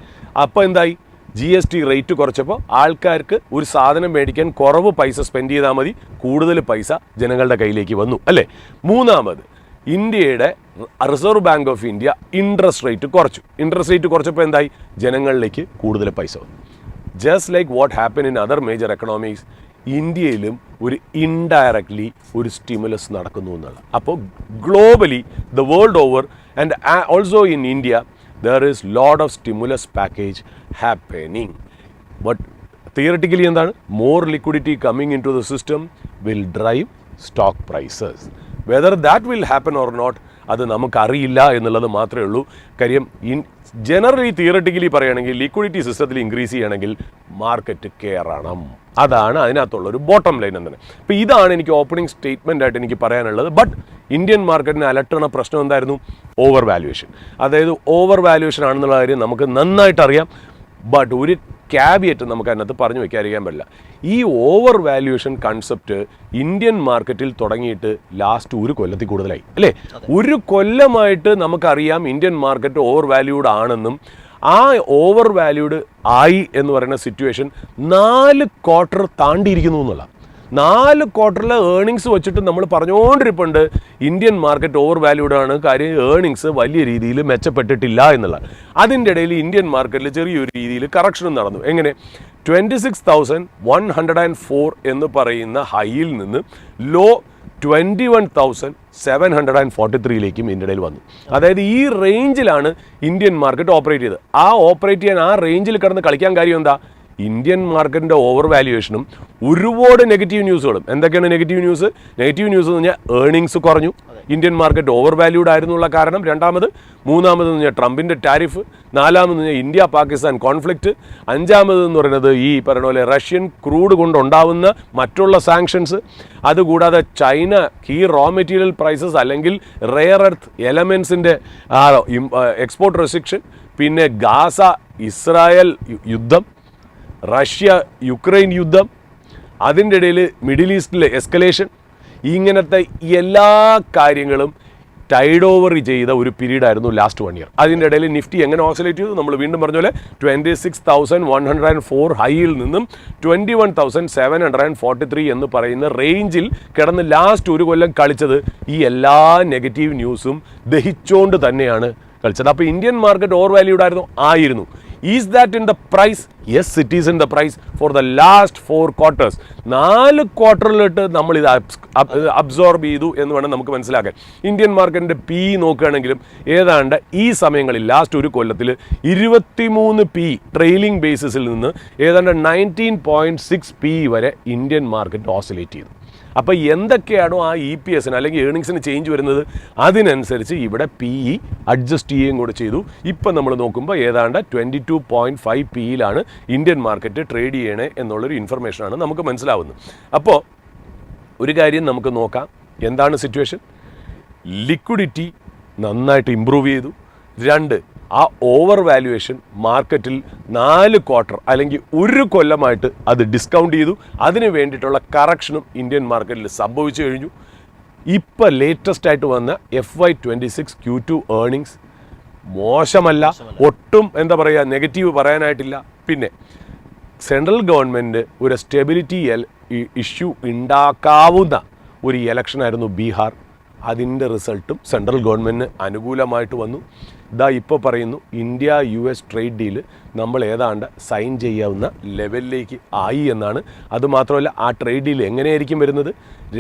അപ്പോൾ എന്തായി? GST റേറ്റ് കുറച്ചപ്പോൾ ആൾക്കാർക്ക് ഒരു സാധനം മേടിക്കാൻ കുറവ് പൈസ സ്പെൻഡ് ചെയ്താൽ മതി, കൂടുതൽ പൈസ ജനങ്ങളുടെ കയ്യിലേക്ക് വന്നു, അല്ലേ? 3, ഇന്ത്യയുടെ reserve bank of India interest rate കുറച്ചു. ഇൻട്രസ്റ്റ് റേറ്റ് കുറച്ചപ്പോൾ എന്തായി? ജനങ്ങളിലേക്ക് കൂടുതൽ പൈസ വന്നു. Just like what happen in other major economies, ഇന്ത്യയിലും ഒരു ഇൻഡയറക്ട്ലി ഒരു സ്റ്റിമുലസ് നടക്കുന്നു എന്നുള്ള. അപ്പോൾ globally the world over and also in India there is lot of stimulus package happening. But theoretically എന്താണ്? More liquidity coming in to the system will drive stock prices. Whether that will happen or not അത് നമുക്കറിയില്ല എന്നുള്ളത് മാത്രമേ ഉള്ളൂ. കാര്യം generally theoretically പറയുകയാണെങ്കിൽ liquidity സിസ്റ്റത്തിൽ increase ചെയ്യണമെങ്കിൽ മാർക്കറ്റ് കയറണം. അതാണ് അതിനകത്തുള്ളൊരു ബോട്ടം ലൈൻ എന്ന് തന്നെ. അപ്പോൾ ഇതാണ് എനിക്ക് ഓപ്പണിംഗ് സ്റ്റേറ്റ്മെൻ്റ് ആയിട്ട് എനിക്ക് പറയാനുള്ളത്. ബട്ട് ഇന്ത്യൻ മാർക്കറ്റിനെ അലട്ടുന്ന പ്രശ്നം എന്തായിരുന്നു? Over valuation. അതായത് ഓവർ വാല്യുവേഷൻ ആണെന്നുള്ള കാര്യം നമുക്ക് നന്നായിട്ട് അറിയാം. ബട്ട് ഒരു ക്യാബിയറ്റ് നമുക്ക് അതിനകത്ത് പറഞ്ഞു വയ്ക്കാതിരിക്കാൻ പറ്റില്ല. ഈ ഓവർ വാല്യുവേഷൻ കൺസെപ്റ്റ് ഇന്ത്യൻ മാർക്കറ്റിൽ തുടങ്ങിയിട്ട് ലാസ്റ്റ് 1 കൊല്ലത്തിൽ കൂടുതലായി, അല്ലേ? 1 കൊല്ലമായിട്ട് നമുക്കറിയാം ഇന്ത്യൻ മാർക്കറ്റ് ഓവർ വാല്യൂഡ് ആണെന്നും ആ ഓവർ വാല്യൂഡ് ആയി എന്ന് പറയുന്ന സിറ്റുവേഷൻ 4 ക്വാർട്ടർ താണ്ടിയിരിക്കുന്നു എന്നുള്ള. 4 ക്വാർട്ടറിലെ ഏർണിങ്സ് വെച്ചിട്ട് നമ്മൾ പറഞ്ഞുകൊണ്ടിരിപ്പുണ്ട് ഇന്ത്യൻ മാർക്കറ്റ് ഓവർ വാല്യൂഡ് ആണ്, കാര്യം ഏർണിങ്സ് വലിയ രീതിയിൽ മെച്ചപ്പെട്ടിട്ടില്ല എന്നുള്ള. അതിൻ്റെ ഇടയിൽ ഇന്ത്യൻ മാർക്കറ്റിൽ ചെറിയൊരു രീതിയിൽ കറക്ഷനും നടന്നു. എങ്ങനെ? 26,104 എന്ന് പറയുന്ന ഹൈയിൽ നിന്ന് ലോ 21,743ലേക്കും ഇതിൻ്റെ ഇടയിൽ വന്നു. അതായത് ഈ റേഞ്ചിലാണ് ഇന്ത്യൻ മാർക്കറ്റ് ഓപ്പറേറ്റ് ചെയ്തത്. ആ ഓപ്പറേറ്റ് ചെയ്യാൻ ആ റേഞ്ചിൽ കിടന്ന് കളിക്കാൻ കാര്യം എന്താ? ഇന്ത്യൻ മാർക്കറ്റിൻ്റെ ഓവർ വാല്യുവേഷനും ഒരുപാട് നെഗറ്റീവ് ന്യൂസുകളും. എന്തൊക്കെയാണ് നെഗറ്റീവ് ന്യൂസ്? നെഗറ്റീവ് ന്യൂസ് എന്ന് പറഞ്ഞാൽ ഏർണിങ്സ് കുറഞ്ഞു, ഇന്ത്യൻ മാർക്കറ്റ് ഓവർ വാല്യൂഡ് ആയിരുന്നുള്ള കാരണം. മൂന്നാമതെന്ന് പറഞ്ഞാൽ ട്രംപിൻ്റെ ടാരിഫ്. 4-മതെന്ന് പറഞ്ഞാൽ ഇന്ത്യ പാകിസ്ഥാൻ കോൺഫ്ലിക്റ്റ്. 5-മതെന്ന് പറയുന്നത് ഈ പറയുന്ന പോലെ റഷ്യൻ ക്രൂഡ് കൊണ്ടുണ്ടാവുന്ന മറ്റുള്ള സാങ്ഷൻസ്. അതുകൂടാതെ China key raw material prices അല്ലെങ്കിൽ റെയർ എർത്ത് എലമെൻസിൻ്റെ എക്സ്പോർട്ട് റെസ്ട്രിക്ഷൻ, പിന്നെ ഗാസ ഇസ്രായേൽ യുദ്ധം, റഷ്യ യുക്രൈൻ യുദ്ധം, അതിൻ്റെ ഇടയിൽ മിഡിൽ ഈസ്റ്റിലെ എസ്കലേഷൻ. ഇങ്ങനത്തെ എല്ലാ കാര്യങ്ങളും ടൈഡ് ഓവർ ചെയ്ത ഒരു പീരീഡായിരുന്നു ലാസ്റ്റ് 1 ഇയർ. അതിൻ്റെ ഇടയിൽ നിഫ്റ്റി എങ്ങനെ ഓസിലേറ്റ് ചെയ്തു? നമ്മൾ വീണ്ടും പറഞ്ഞ പോലെ 26,104 ഹൈയിൽ നിന്നും 21,743 എന്ന് പറയുന്ന റേഞ്ചിൽ കിടന്ന് ലാസ്റ്റ് 1 കൊല്ലം കളിച്ചത് ഈ എല്ലാ നെഗറ്റീവ് ന്യൂസും ദഹിച്ചുകൊണ്ട് തന്നെയാണ് കളിച്ചത്. അപ്പോൾ ഇന്ത്യൻ മാർക്കറ്റ് ഓവർ വാല്യൂഡ് ആയിരുന്നു. Is that in the price? Yes, it is in the price for the last 4 quarters. 4 ക്വാർട്ടറിലിട്ട് നമ്മൾ ഇത് അബ്സോർബ് ചെയ്തു എന്ന് വേണം നമുക്ക് മനസ്സിലാക്കാൻ. ഇന്ത്യൻ മാർക്കറ്റിൻ്റെ പി നോക്കുകയാണെങ്കിലും ഏതാണ്ട് ഈ സമയങ്ങളിൽ ലാസ്റ്റ് ഒരു കൊല്ലത്തിൽ 23 പി ട്രെയിലിംഗ് ബേസിസിൽ നിന്ന് ഏതാണ്ട് 19.6 പി വരെ ഇന്ത്യൻ മാർക്കറ്റ് ഓസിലേറ്റ് ചെയ്തു. അപ്പോൾ എന്തൊക്കെയാണോ ആ EPS അല്ലെങ്കിൽ ഏർണിങ്സിന് ചേഞ്ച് വരുന്നത് അതിനനുസരിച്ച് ഇവിടെ PE അഡ്ജസ്റ്റ് ചെയ്യുകയും കൂടെ ചെയ്തു. ഇപ്പം നമ്മൾ നോക്കുമ്പോൾ ഏതാണ്ട് 22.5 പിയിലാണ് ഇന്ത്യൻ മാർക്കറ്റ് ട്രേഡ് ചെയ്യണേ എന്നുള്ളൊരു ഇൻഫർമേഷനാണ് നമുക്ക് മനസ്സിലാവുന്നത്. അപ്പോൾ ഒരു കാര്യം നമുക്ക് നോക്കാം, എന്താണ് സിറ്റുവേഷൻ? ലിക്വിഡിറ്റി നന്നായിട്ട് ഇമ്പ്രൂവ് ചെയ്തു. 2, ആ ഓവർ വാല്യുവേഷൻ മാർക്കറ്റിൽ 4 ക്വാർട്ടർ അല്ലെങ്കിൽ ഒരു കൊല്ലമായിട്ട് അത് ഡിസ്കൗണ്ട് ചെയ്തു. അതിന് വേണ്ടിയിട്ടുള്ള കറക്ഷനും ഇന്ത്യൻ മാർക്കറ്റിൽ സംഭവിച്ചു കഴിഞ്ഞു. ഇപ്പോൾ ലേറ്റസ്റ്റ് ആയിട്ട് വന്ന FY26 Q2 ഏർണിങ്സ് മോശമല്ല, ഒട്ടും എന്താ പറയുക നെഗറ്റീവ് പറയാനായിട്ടില്ല. പിന്നെ സെൻട്രൽ ഗവൺമെൻറ് ഒരു സ്റ്റെബിലിറ്റി ഇഷ്യൂ ഉണ്ടാക്കാവുന്ന ഒരു ഇലക്ഷനായിരുന്നു ബീഹാർ. അതിൻ്റെ റിസൾട്ടും സെൻട്രൽ ഗവൺമെൻറ്റിന് അനുകൂലമായിട്ട് വന്നു. ഇതാ ഇപ്പോൾ പറയുന്നു ഇന്ത്യ US ട്രേഡ് ഡീല് നമ്മൾ ഏതാണ്ട് സൈൻ ചെയ്യാവുന്ന ലെവലിലേക്ക് ആയി എന്നാണ്. അതുമാത്രമല്ല ആ ട്രേഡ് ഡീൽ എങ്ങനെയായിരിക്കും വരുന്നത്?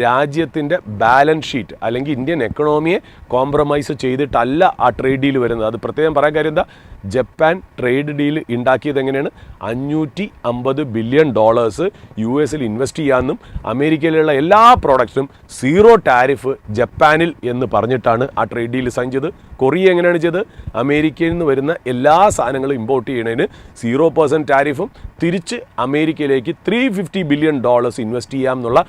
രാജ്യത്തിൻ്റെ ബാലൻസ് ഷീറ്റ് അല്ലെങ്കിൽ ഇന്ത്യൻ എക്കണോമിയെ കോംപ്രമൈസ് ചെയ്തിട്ടല്ല ആ ട്രേഡ് ഡീൽ വരുന്നത്. അത് പ്രത്യേകം പറയാൻ കാര്യം എന്താ? ജപ്പാൻ ട്രേഡ് ഡീൽ ഉണ്ടാക്കിയത് എങ്ങനെയാണ്? $550 ബില്യൺ US ഇൻവെസ്റ്റ് ചെയ്യാമെന്നും അമേരിക്കയിലുള്ള എല്ലാ പ്രോഡക്ട്സും 0 ടാരിഫ് ജപ്പാനിൽ എന്ന് പറഞ്ഞിട്ടാണ് ആ ട്രേഡ് ഡീൽ സൈൻ ചെയ്ത്. കൊറിയ എങ്ങനെയാണ് ചെയ്തത്? അമേരിക്കയിൽ നിന്ന് വരുന്ന എല്ലാ സാധനങ്ങളും ഇമ്പോർട്ട് ചെയ്യുന്നതിന് 0% ടാരിഫും തിരിച്ച് അമേരിക്കയിലേക്ക് $350 ബില്യൺ ഇൻവെസ്റ്റ് ചെയ്യാം എന്നുള്ള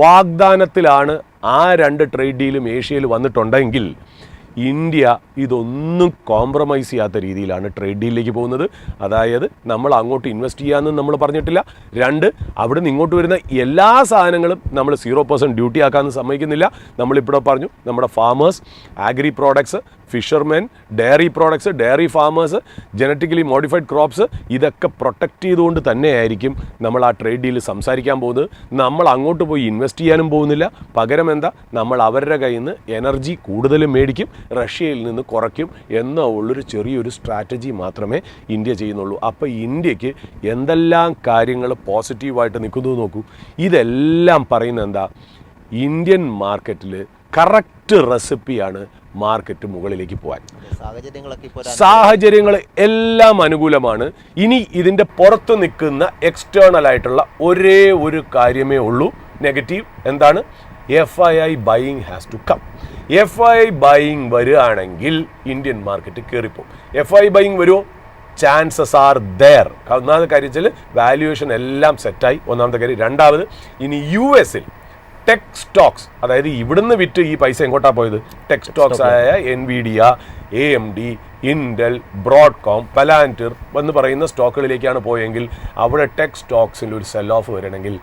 വാഗ്ദാനത്തിലാണ് ആ 2 ട്രേഡ് ഡീലും ഏഷ്യയിൽ വന്നിട്ടുണ്ടെങ്കിൽ ഇന്ത്യ ഇതൊന്നും കോംപ്രമൈസ് ചെയ്യാത്ത രീതിയിലാണ് ട്രേഡ് ഡീലിലേക്ക് പോകുന്നത്. അതായത് നമ്മൾ അങ്ങോട്ട് ഇൻവെസ്റ്റ് ചെയ്യാമെന്ന് നമ്മൾ പറഞ്ഞിട്ടില്ല. 2, അവിടെ നിന്ന് ഇങ്ങോട്ട് വരുന്ന എല്ലാ സാധനങ്ങളും നമ്മൾ 0% ഡ്യൂട്ടി ആക്കാമെന്ന് സമ്മതിക്കുന്നില്ല. നമ്മളിവിടെ പറഞ്ഞു നമ്മുടെ farmers, agri products, fishermen, dairy products, dairy farmers, genetically modified crops, ഇതൊക്കെ പ്രൊട്ടക്റ്റ് ചെയ്തുകൊണ്ട് തന്നെയായിരിക്കും നമ്മൾ ആ ട്രേഡ് ഡീൽ സംസാരിക്കാൻ പോകുന്നത്. നമ്മൾ അങ്ങോട്ട് പോയി ഇൻവെസ്റ്റ് ചെയ്യാനും പോകുന്നില്ല. പകരം എന്താ? നമ്മൾ അവരുടെ കയ്യിൽ നിന്ന് എനർജി കൂടുതലും മേടിക്കും, റഷ്യയിൽ നിന്ന് കുറയ്ക്കും എന്നുള്ളൊരു ചെറിയൊരു സ്ട്രാറ്റജി മാത്രമേ ഇന്ത്യ ചെയ്യുന്നുള്ളൂ. അപ്പോൾ ഇന്ത്യക്ക് എന്തെല്ലാം കാര്യങ്ങൾ പോസിറ്റീവായിട്ട് നിൽക്കുന്നു നോക്കൂ. ഇതെല്ലാം പറയുന്നത് എന്താ? ഇന്ത്യൻ മാർക്കറ്റിൽ കറക്റ്റ് റെസിപ്പിയാണ് മാർക്കറ്റ് മുകളിലേക്ക് പോകാൻ. സാഹചര്യങ്ങൾ എല്ലാം അനുകൂലമാണ്. ഇനി ഇതിൻ്റെ പുറത്ത് നിൽക്കുന്ന എക്സ്റ്റേണൽ ആയിട്ടുള്ള ഒരേ ഒരു കാര്യമേ ഉള്ളൂ നെഗറ്റീവ്. എന്താണ്? FII buying has to come. FII buying വരികയാണെങ്കിൽ ഇന്ത്യൻ മാർക്കറ്റ് കയറിപ്പോകും. FII ബൈയിങ് വരുമോ? Chances are there. ഒന്നാമത്തെ കാര്യം വെച്ചാൽ വാല്യുവേഷൻ എല്ലാം സെറ്റായി, ഒന്നാമത്തെ കാര്യം. രണ്ടാമത്, ഇനി US ടെക് സ്റ്റോക്സ്, അതായത് ഇവിടുന്ന് വിറ്റ് ഈ പൈസ എങ്ങോട്ടാണ് പോയത്? ടെക് സ്റ്റോക്സ് ആയ NVIDIA, AMD, Intel, Broadcom, Palantir എന്ന് പറയുന്ന സ്റ്റോക്കുകളിലേക്കാണ് പോയെങ്കിൽ അവിടെ ടെക് സ്റ്റോക്സിൽ ഒരു സെൽ ഓഫ് വരണമെങ്കിൽ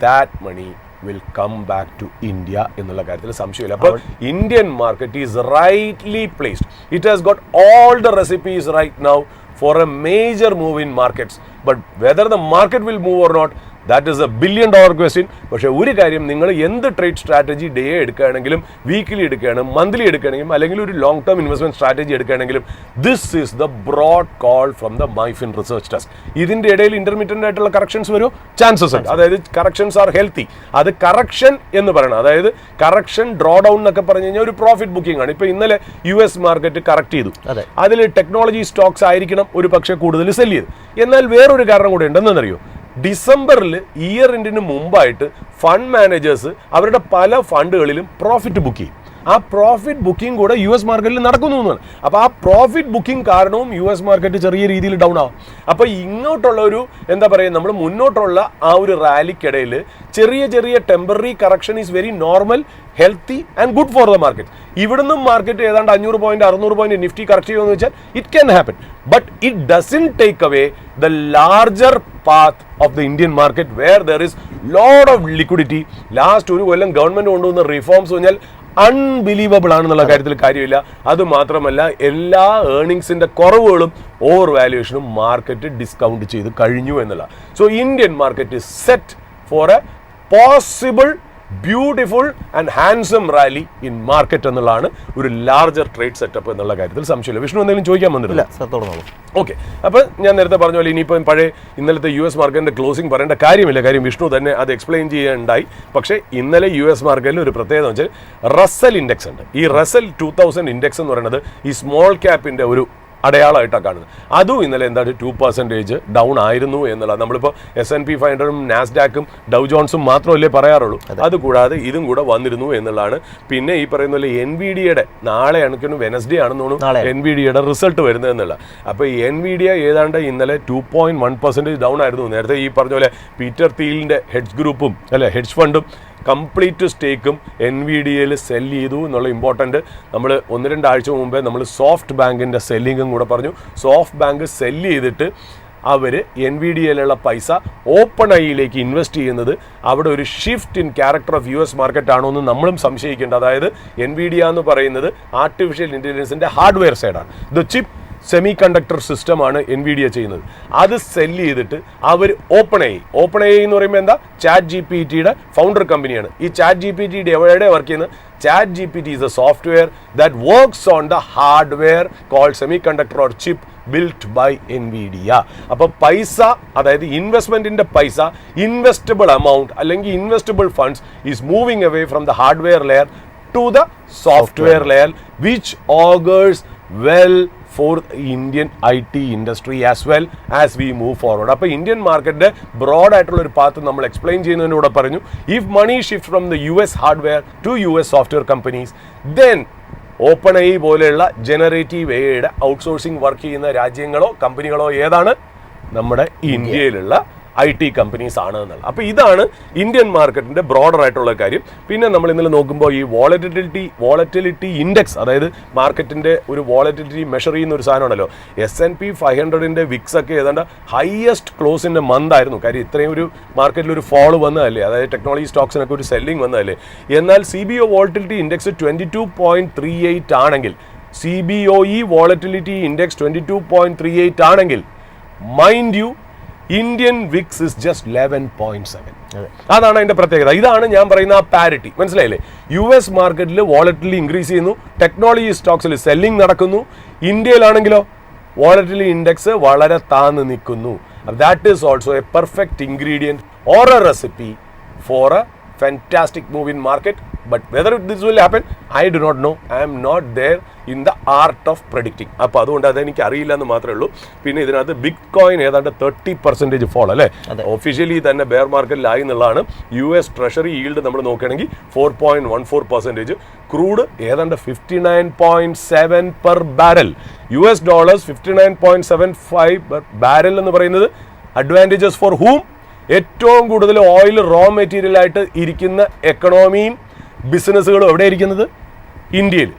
that money will come back to India എന്നുള്ള കാര്യത്തിൽ സംശയമില്ല. അപ്പോൾ Indian market is rightly placed. It has got all the recipes right now for a major move in markets, but whether the market will move or not, that is a $1 billion question. പക്ഷേ ഒരു കാര്യം, നിങ്ങൾ എന്ത് trade strategy day എടുക്കുകയാണെങ്കിലും, weekly എടുക്കുകയാണെങ്കിലും, monthly എടുക്കുകയാണെങ്കിലും, അല്ലെങ്കിൽ ഒരു ലോങ് ടേം ഇൻവെസ്റ്റ്മെന്റ് സ്ട്രാറ്റജി എടുക്കുകയാണെങ്കിലും, this is the broad call from the MyFin research desk. ഇതിൻ്റെ ഇടയിൽ ഇന്റർമീഡിയറ്റ് ആയിട്ടുള്ള കറക്ഷൻസ് വരും, ചാൻസസ് ഉണ്ട്. അതായത് കറക്ഷൻസ് ആർ ഹെൽത്തി. അത് കറക്ഷൻ എന്ന് പറയണം. അതായത് കറക്ഷൻ, ഡ്രോ ഡൗൺ എന്നൊക്കെ പറഞ്ഞു കഴിഞ്ഞാൽ ഒരു പ്രോഫിറ്റ് ബുക്കിംഗ് ആണ്. ഇപ്പോൾ ഇന്നലെ US മാർക്കറ്റ് കറക്റ്റ് ചെയ്തു. അതിൽ ടെക്നോളജി സ്റ്റോക്സ് ആയിരിക്കണം ഒരു പക്ഷേ കൂടുതൽ സെല് ചെയ്ത്. എന്നാൽ വേറൊരു കാരണം കൂടെ ഉണ്ടെന്നറിയോ? ഡിസംബറിൽ ഇയർ എൻഡിന് മുമ്പായിട്ട് ഫണ്ട് മാനേജേഴ്സ് അവരുടെ പല ഫണ്ടുകളിലും പ്രോഫിറ്റ് ബുക്ക് ചെയ്യും. ആ പ്രോഫിറ്റ് ബുക്കിംഗ് കൂടെ US മാർക്കറ്റിൽ നടക്കുന്നു എന്നാണ്. അപ്പോൾ ആ പ്രോഫിറ്റ് ബുക്കിംഗ് കാരണവും US മാർക്കറ്റ് ചെറിയ രീതിയിൽ ഡൗൺ ആവും. അപ്പോൾ ഇങ്ങോട്ടുള്ള ഒരു എന്താ പറയുക, നമ്മൾ മുന്നോട്ടുള്ള ആ ഒരു റാലിക്കിടയിൽ ചെറിയ ചെറിയ temporary correction is very normal, healthy and good for the market. ഇവിടുന്ന് മാർക്കറ്റ് ഏതാണ്ട് 500 പോയിന്റ് 600 പോയിന്റ് നിഫ്റ്റി കറക്റ്റ് ചെയ്യുമെന്ന് വെച്ചാൽ it can happen. But it doesn't take away the larger path of the Indian market where there is load of liquidity. Last ഒരു കൊല്ലം government കൊണ്ടുവന്ന reforms പറഞ്ഞാൽ unbelievable ആണെന്നുള്ള കാര്യത്തിൽ കാര്യമില്ല. അതുമാത്രമല്ല, എല്ലാ ഏർണിങ്സിന്റെ കുറവുകളും ഓവർ വാല്യുവേഷനും മാർക്കറ്റ് ഡിസ്കൗണ്ട് ചെയ്ത് കഴിഞ്ഞു എന്നുള്ള. So Indian market is set for a possible beautiful and handsome rally in market എന്നുള്ളതാണ് ഒരു ലാർജർ ട്രേഡ് സെറ്റപ്പ് എന്നുള്ള കാര്യത്തിൽ സംശയമില്ല. വിഷ്ണു എന്തെങ്കിലും ചോദിക്കാൻ വന്നിട്ടില്ല? ഓക്കെ, അപ്പോൾ ഞാൻ നേരത്തെ പറഞ്ഞ പോലെ ഇനിയിപ്പോൾ പഴയ ഇന്നലത്തെ US മാർക്കറ്റിന്റെ ക്ലോസിംഗ് പറയേണ്ട കാര്യമില്ല, കാര്യം വിഷ്ണു തന്നെ അത് എക്സ്പ്ലെയിൻ ചെയ്യുകയുണ്ടായി. പക്ഷേ ഇന്നലെ US മാർക്കറ്റിൽ ഒരു പ്രത്യേകത എന്ന് വെച്ചാൽ റസൽ ഇൻഡെക്സ് ഉണ്ട്. ഈ റസൽ 2000 ഇൻഡെക്സ് എന്ന് പറയുന്നത് ഈ സ്മോൾ ക്യാപ്പിന്റെ ഒരു അടയാളമായിട്ടാണ് കാണുന്നത്. അതും ഇന്നലെ എന്താണ് 2% ഡൗൺ ആയിരുന്നു എന്നുള്ളത്. നമ്മളിപ്പോൾ S&P 500-ഉം നാസ്ഡാക്കും ഡൗ ജോൺസും മാത്രമല്ലേ പറയാറുള്ളൂ, അതുകൂടാതെ ഇതും കൂടെ വന്നിരുന്നു എന്നുള്ളതാണ്. പിന്നെ ഈ പറയുന്ന പോലെ NVIDIA-യുടെ നാളെ എനിക്ക് വെനസ്ഡേ ആണെന്ന് തോന്നുന്നു NVIDIA-യുടെ റിസൾട്ട് വരുന്നത് എന്നുള്ള. അപ്പോൾ NVIDIA ഏതാണ്ട് ഇന്നലെ 2.1% ഡൗൺ ആയിരുന്നു. നേരത്തെ ഈ പറഞ്ഞ പോലെ പീറ്റർ തീലിൻ്റെ ഹെഡ്ജ് ഗ്രൂപ്പും ഹെഡ്ജ് ഫണ്ടും കംപ്ലീറ്റ് സ്റ്റേക്കും NVIDIA-യിൽ സെല് ചെയ്തു എന്നുള്ള ഇമ്പോർട്ടൻറ്റ്. നമ്മൾ 1-2 ആഴ്ച മുമ്പേ നമ്മൾ സോഫ്റ്റ് ബാങ്കിൻ്റെ സെല്ലിങ്ങും കൂടെ പറഞ്ഞു. സോഫ്റ്റ് ബാങ്ക് സെല്ല് ചെയ്തിട്ട് അവർ NVIDIA-യിലുള്ള പൈസ ഓപ്പൺ ഐയിലേക്ക് ഇൻവെസ്റ്റ് ചെയ്യുന്നത് അവിടെ ഒരു shift in character of US market ആണോ എന്ന് നമ്മളും സംശയിക്കേണ്ട. അതായത് NVIDIA എന്ന് പറയുന്നത് ആർട്ടിഫിഷ്യൽ ഇൻ്റലിജൻസിൻ്റെ ഹാർഡ്വെയർ സൈഡാണ്. ദ ചിപ്പ് സെമി കണ്ടക്ടർ സിസ്റ്റമാണ് NVIDIA ചെയ്യുന്നത്. അത് സെല്ല് ചെയ്തിട്ട് അവർ ഓപ്പൺ ഐ എന്ന് പറയുമ്പോൾ എന്താ, ChatGPT-യുടെ ഫൗണ്ടർ കമ്പനിയാണ്. ഈ ChatGPT എവിടെ വർക്ക് ചെയ്യുന്നത്? ChatGPT is a software that works on the hardware called semiconductor or chip built by NVIDIA. അപ്പോൾ പൈസ, അതായത് ഇൻവെസ്റ്റ്മെന്റിന്റെ പൈസ, ഇൻവെസ്റ്റബിൾ എമൗണ്ട് അല്ലെങ്കിൽ investable funds is moving away from the hardware layer to the software layer, which augurs well for Indian IT industry as well as we move forward. അപ്പോൾ Indian മാർക്കറ്റിന്റെ broad ആയിട്ടുള്ള ഒരു പാത്ത് നമ്മൾ explain ചെയ്യുന്നതിനൂടെ പറഞ്ഞു. If money shift from the US hardware to US software companies, then OpenAI പോലെയുള്ള ജനറേറ്റീവ് എയുടെ ഔട്ട്സോഴ്സിംഗ് വർക്ക് ചെയ്യുന്ന രാജ്യങ്ങളോ കമ്പനികളോ ഏതാണ്? നമ്മുടെ ഇന്ത്യയിലുള്ള IT കമ്പനീസ് ആണ് എന്നുള്ളത്. അപ്പോൾ ഇതാണ് ഇന്ത്യൻ മാർക്കറ്റിന്റെ ബ്രോഡർ ആയിട്ടുള്ള കാര്യം. പിന്നെ നമ്മൾ ഇന്നലെ നോക്കുമ്പോൾ ഈ വോളറ്റിലിറ്റി ഇൻഡെക്സ്, അതായത് മാർക്കറ്റിന്റെ ഒരു വോളറ്റിലിറ്റി മെഷർ ചെയ്യുന്ന ഒരു സാധനമാണല്ലോ. S&P 500-ന്റെ വിക്സ് ഒക്കെ ഏതാണ്ട് ഹയസ്റ്റ് ക്ലോസിന്റെ മന്ത് ആയിരുന്നു. കാര്യം ഇത്രയും ഒരു മാർക്കറ്റിൽ ഒരു ഫോൾ വന്നതല്ലേ, അതായത് ടെക്നോളജി സ്റ്റോക്സിനൊക്കെ ഒരു സെല്ലിംഗ് വന്നതല്ലേ. എന്നാൽ CBO വോളറ്റിലിറ്റി ഇൻഡെക്സ് 22.38 ആണെങ്കിൽ, CBOE വോളറ്റിലിറ്റി ഇൻഡെക്സ് 22.38 ആണെങ്കിൽ, mind you Indian VIX is just 11.7. അതാണ് അതിന്റെ പ്രത്യേകത. ഇതാണ് ഞാൻ പറയുന്ന ആ പാരിറ്റി. മനസ്സിലായില്ലേ? US മാർക്കറ്റിൽ വോളറ്റിലിറ്റി ഇൻക്രീസ് ചെയ്യുന്നു, ടെക്നോളജി സ്റ്റോക്സിൽ സെല്ലിംഗ് നടക്കുന്നു. ഇന്ത്യയിലാണെങ്കിലോ വോളറ്റിലിറ്റി ഇൻഡെക്സ് വളരെ താന്ന് നിൽക്കുന്നു. That is also A perfect ingredient or A recipe four A fantastic move in market, but whether this will happen I do not know. I am not there in the art of predicting. അപ്പോൾ അതുകൊണ്ട് അതെനിക്ക് അറിയില്ല എന്ന് മാത്രമേ ഉള്ളൂ. പിന്നെ ഇതിനകത്ത് bitcoin ഏതാണ്ട് 30% ഫോൾ അല്ലേ, ഒഫീഷ്യലി തന്നെ ബെയർ മാർക്കറ്റിലായി എന്നുള്ളതാണ്. US ട്രഷറി ഈൽഡ് നമ്മൾ നോക്കുകയാണെങ്കിൽ 4.14%. ക്രൂഡ് ഏതാണ്ട് 59.7 per barrel. US dollars 59.75 per barrel എന്ന് പറയുന്നത് അഡ്വാൻറ്റേജസ് ഫോർ ഹൂം? ഏറ്റവും കൂടുതൽ ഓയിൽ റോ മെറ്റീരിയൽ ആയിട്ട് ഇരിക്കുന്ന എക്കണോമിയും ബിസിനസ്സുകളും എവിടെ ഇരിക്കുന്നത്? ഇന്ത്യയിൽ.